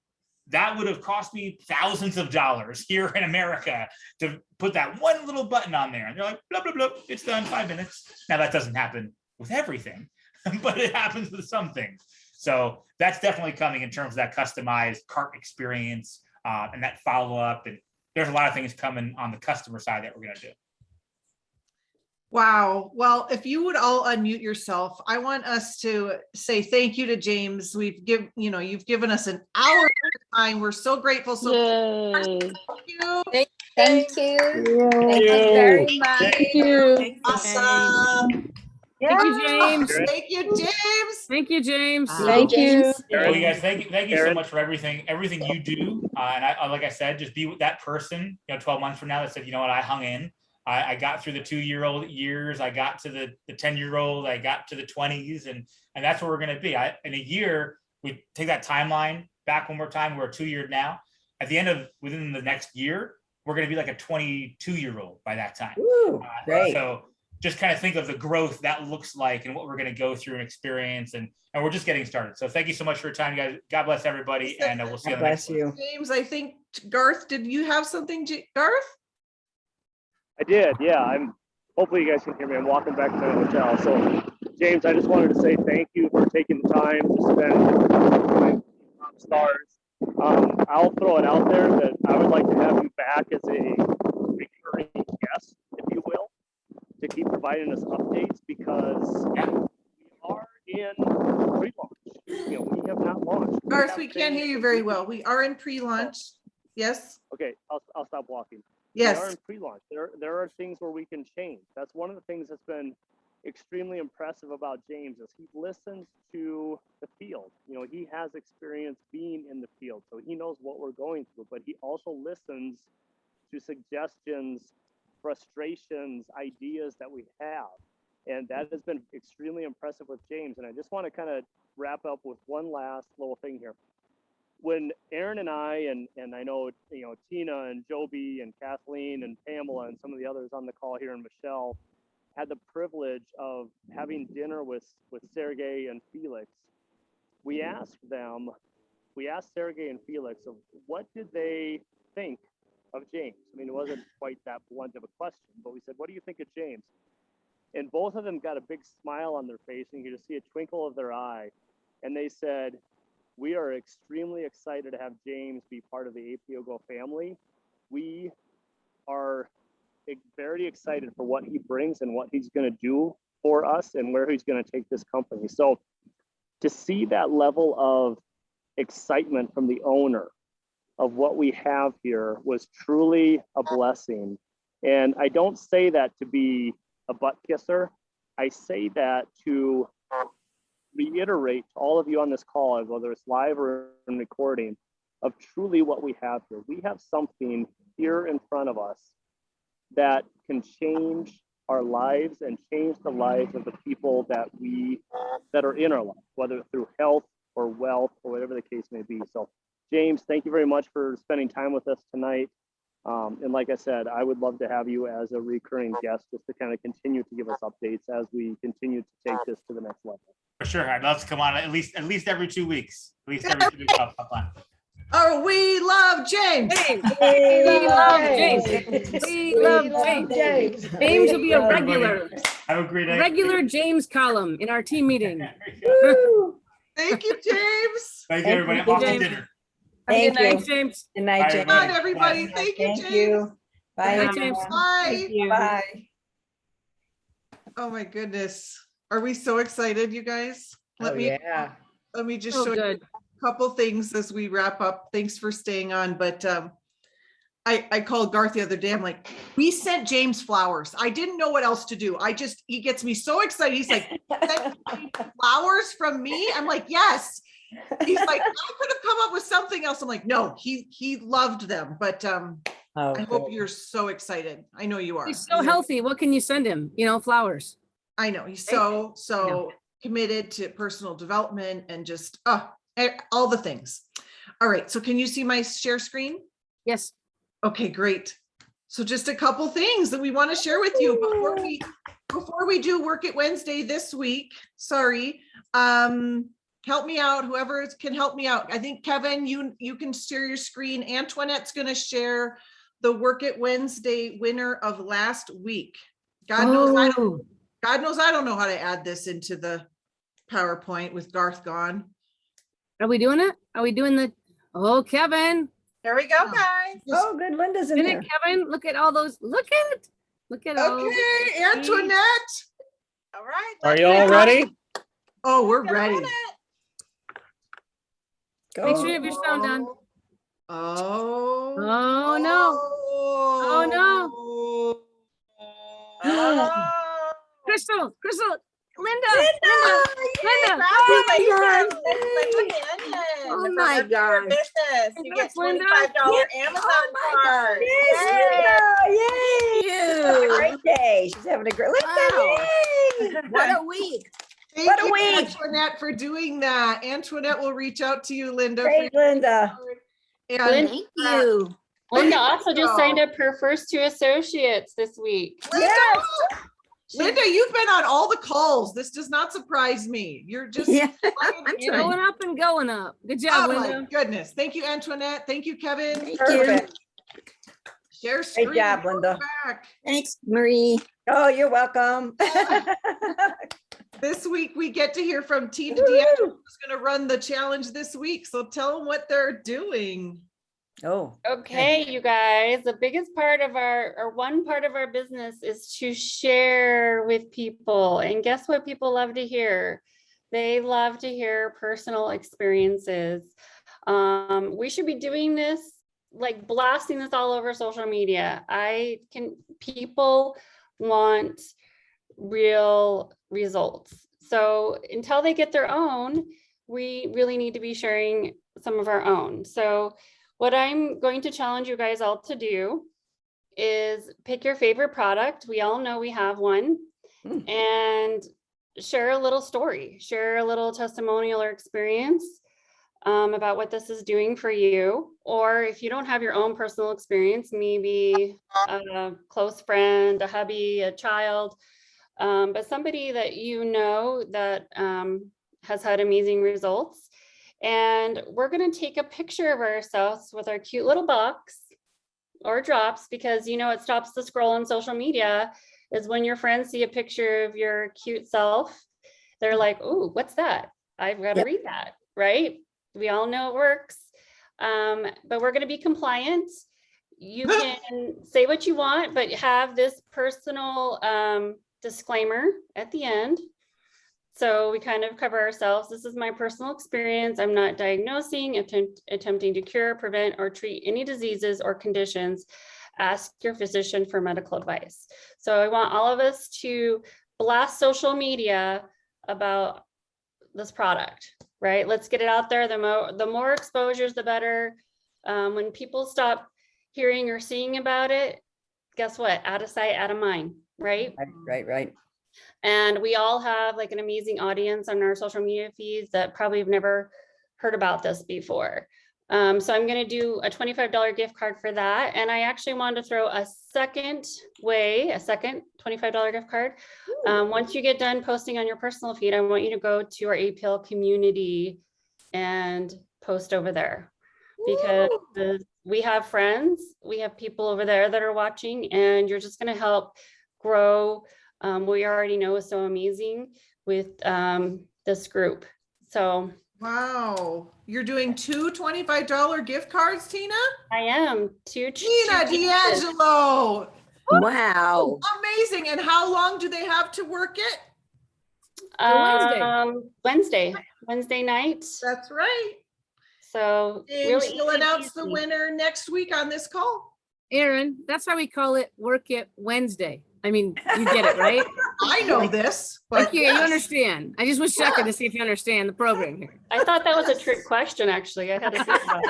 that would have cost me thousands of dollars here in America to put that one little button on there. And they're like, blah, blah, blah, it's done, 5 minutes. Now that doesn't happen with everything, but it happens with some things. So that's definitely coming in terms of that customized cart experience and that follow-up. And there's a lot of things coming on the customer side that we're going to do. Wow. Well, if you would all unmute yourself, I want us to say thank you to James. You've given us an hour of time. We're so grateful. So Yay. thank you. Thank you. Thank you very much. Thank you. Awesome. Thank you, James. Thank you, James. Thank you, James. Thank you. Well, you guys, thank you so Erin. much for everything you do. And I, like I said, just be with that person, 12 months from now that said, you know what, I hung in. I got through the 2-year-old years. I got to the 10-year-old. I got to the 20s, and that's where we're going to be. In a year, we take that timeline back one more time. We're a 2-year now. At the end of within the next year, we're going to be like a 22-year-old by that time. Ooh, great. So just kind of think of the growth that looks like and what we're going to go through and experience, and we're just getting started. So thank you so much for your time, guys. God bless everybody, and we'll see you on the next one. James, I think Garth, did you have something, Garth? I did, yeah. Hopefully you guys can hear me. I'm walking back to my hotel. So, James, I just wanted to say thank you for taking the time to spend time with stars. I'll throw it out there that I would like to have you back as a recurring guest, if you will, to keep providing us updates, because we are in pre-launch. We have not launched. Garth, we can't hear you very well. We are in pre-launch. Yes. Okay, I'll stop walking. Yes. We are in pre-launch. There are things where we can change. That's one of the things that's been extremely impressive about James is he listens to the field. He has experience being in the field, so he knows what we're going through, but he also listens to suggestions, frustrations, ideas that we have. And that has been extremely impressive with James. And I just want to kind of wrap up with one last little thing here. When Erin and I, and I know, Tina and Joby and Kathleen and Pamela and some of the others on the call here, and Michelle, had the privilege of having dinner with Sergey and Felix, we asked Sergey and Felix of what did they think of James. I mean, it wasn't quite that blunt of a question, but we said, what do you think of James? And both of them got a big smile on their face, and you could just see a twinkle of their eye. And they said, we are extremely excited to have James be part of the APO Go family. We are very excited for what he brings and what he's going to do for us and where he's going to take this company. So to see that level of excitement from the owner of what we have here was truly a blessing. And I don't say that to be a butt kisser. I say that to reiterate to all of you on this call, whether it's live or in recording, of truly what we have here. We have something here in front of us that can change our lives and change the lives of the people that are in our life, whether through health or wealth or whatever the case may be. So James, thank you very much for spending time with us tonight. And like I said, I would love to have you as a recurring guest just to kind of continue to give us updates as we continue to take this to the next level. For sure. I'd love to come on at least every 2 weeks. At least every 2 weeks I'll pop on. Oh, we love James. We love James. We love James. James will be a regular. Have a great night. Regular James column in our team meeting. Thank you, James. Thank you, everybody. I'm off to dinner. Thank Good night, you. James. Good night, Bye, James. Good night, everybody. Thank you, Thank James. you. Bye, Good night, James. everyone. Bye. Thank you. Bye. Oh my goodness. Are we so excited, you guys? Let me just So show you good. a couple things as we wrap up. Thanks for staying on. But I called Garth the other day. I'm like, we sent James flowers. I didn't know what else to do. He gets me so excited. He's like, flowers from me? I'm like, yes. He's like, I could have come up with something else. I'm like, no, he loved them. But I hope you're so excited. I know you are. He's so healthy. What can you send him? Flowers. I know he's so committed to personal development and just all the things. All right. So can you see my share screen? Yes. Okay, great. So just a couple things that we want to share with you before we do Work It Wednesday this week. Sorry. Help me out. Whoever can help me out. I think Kevin, you can share your screen. Antoinette's going to share the Work It Wednesday winner of last week. God knows I don't know how to add this into the PowerPoint with Garth gone. Are we doing it? Are we doing Kevin? There we go, guys. Oh, good. Linda's in Did there. it, Kevin? Look at all those. Look at all. Okay, Antoinette. All right. Are you all ready? Oh, we're ready. Make sure you have your sound on. Oh. Oh no. Oh no. Crystal, Linda. Congratulations. Oh my God. Business. You get Congrats, Linda. $25 Amazon card. Yes, Linda. Yay. Great day. She's having a great, Wow. Linda, yay! What a week. Thank What a you, week. Antoinette, for doing that. Antoinette will reach out to you, Linda. for Great, your Linda. card. And Linda, Thank you. Linda also just signed go. up her first 2 associates this week. Yes. Linda, you've been on all the calls. This does not surprise me. You're just Yeah. flying You're through. going up and going up. Good job, Oh my Linda. goodness. Thank you, Antoinette. Thank you, Kevin. Thank you. Perfect. Share screen. job, Linda. Back. Thanks, Marie. Oh, you're welcome. This week we get to hear from Tina Woo. DeAndre, who's going to run the challenge this week. So tell them what they're doing. Oh, Okay, you guys, the biggest part of or one part of our business is to share with people. And guess what people love to hear? They love to hear personal experiences. We should be doing this, like blasting this all over social media. People want real results. So until they get their own, we really need to be sharing some of our own. So what I'm going to challenge you guys all to do is pick your favorite product. We all know we have one, and share a little story, share a little testimonial or experience about what this is doing for you. Or if you don't have your own personal experience, maybe a close friend, a hubby, a child, but somebody that you know that has had amazing results. And we're going to take a picture of ourselves with our cute little box or drops, because it stops the scroll on social media is when your friends see a picture of your cute self. They're like, "Ooh, what's that? I've got to read that," right? We all know it works, but we're going to be compliant. You can say what you want, but have this personal disclaimer at the end. So we kind of cover ourselves. This is my personal experience. I'm not diagnosing, attempting to cure, prevent, or treat any diseases or conditions. Ask your physician for medical advice. So I want all of us to blast social media about this product, right? Let's get it out there. The more exposures, the better. When people stop hearing or seeing about it, guess what? Out of sight, out of mind, right? right. And we all have like an amazing audience on our social media feeds that probably have never heard about this before. So I'm going to do a $25 gift card for that. And I actually wanted to throw a second $25 gift card. Once you get done posting on your personal feed, I want you to go to our APL community and post over there, because we have friends, we have people over there that are watching, and you're just going to help grow what we already know is so amazing with this group. So Wow. You're doing 2 $25 gift cards, Tina? I am Tina D'Angelo. Wow. Amazing. And how long do they have to work it? Wednesday night. That's right. So And really she'll easy announce the peasy. winner next week on this call. Aaron, that's why we call it Work It Wednesday. I mean, you get it, right? I know this, but Like you understand. I just was checking to see if you understand the program here. I thought that was a trick question, actually. I had to think about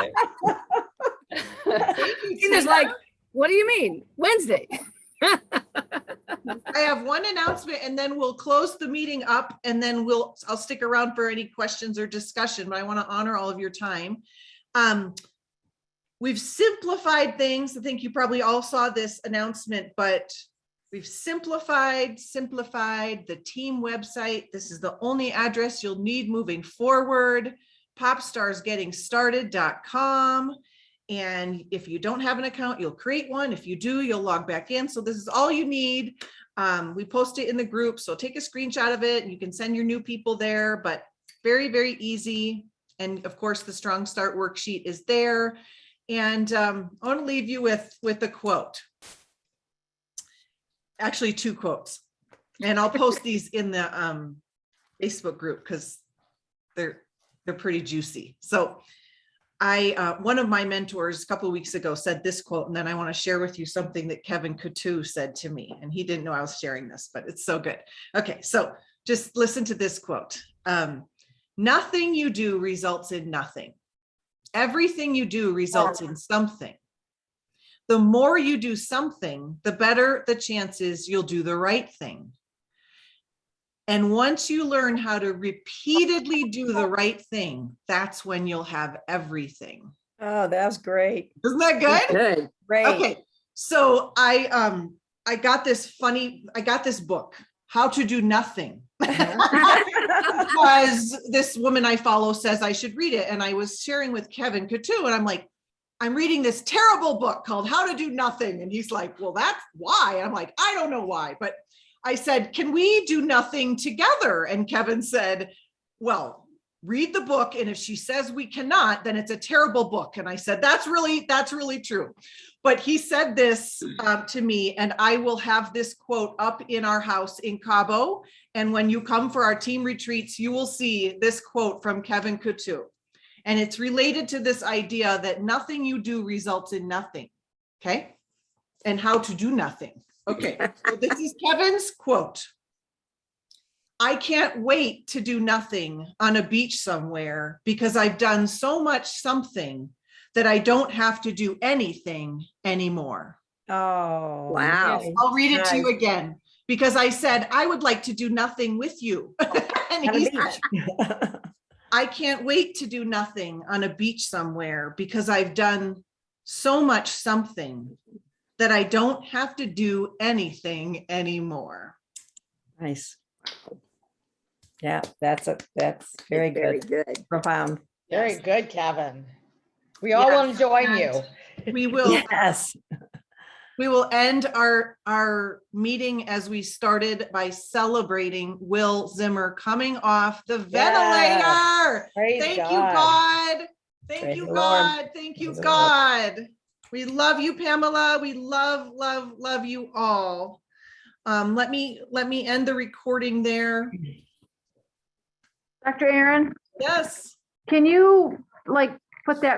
it. Tina's like, what do you mean? Wednesday. I have one announcement and then we'll close the meeting up, and then I'll stick around for any questions or discussion, but I want to honor all of your time. We've simplified things. I think you probably all saw this announcement, but we've simplified the team website. This is the only address you'll need moving forward. popstarsgettingstarted.com. And if you don't have an account, you'll create one. If you do, you'll log back in. So this is all you need. We post it in the group, so take a screenshot of it and you can send your new people there, but very, very easy. And of course, the Strong Start worksheet is there. And I want to leave you with a quote. Actually, 2 quotes. And I'll post these in the Facebook group because they're pretty juicy. So one of my mentors a couple of weeks ago said this quote, and then I want to share with you something that Kevin Coutu said to me, and he didn't know I was sharing this, but it's so good. Okay, so just listen to this quote. Nothing you do results in nothing. Everything you do results in something. The more you do something, the better the chances you'll do the right thing. And once you learn how to repeatedly do the right thing, that's when you'll have everything. Oh, that was great. Isn't that good? Good. Great. Okay, so I got this book, How to Do Nothing. Because this woman I follow says I should read it. And I was sharing with Kevin Coutu, and I'm like, I'm reading this terrible book called How to Do Nothing. And he's like, well, that's why. And I'm like, I don't know why. But I said, can we do nothing together? And Kevin said, well, read the book. And if she says we cannot, then it's a terrible book. And I said, that's really true. But he said this to me, and I will have this quote up in our house in Cabo. And when you come for our team retreats, you will see this quote from Kevin Coutu. And it's related to this idea that nothing you do results in nothing. Okay. And how to do nothing. Okay. So this is Kevin's quote. I can't wait to do nothing on a beach somewhere because I've done so much something that I don't have to do anything anymore. Oh, Wow. nice. I'll read it to you again because I said, I would like to do nothing with you. And On a he beach. said, I can't wait to do nothing on a beach somewhere because I've done so much something that I don't have to do anything anymore. Nice. Yeah, that's very Very good. good. Profound. Very Yes. good, Kevin. We all Yes. want to join you. We will Yes. we will end our meeting as we started by celebrating Will Zimmer coming off the ventilator. Praise Thank God. you, God. Thank Praise you, the God. Lord. Thank you, Praise the Lord. God. We love you, Pamela. We love you all. Let me end the recording there. Dr. Erin, Yes. can you put that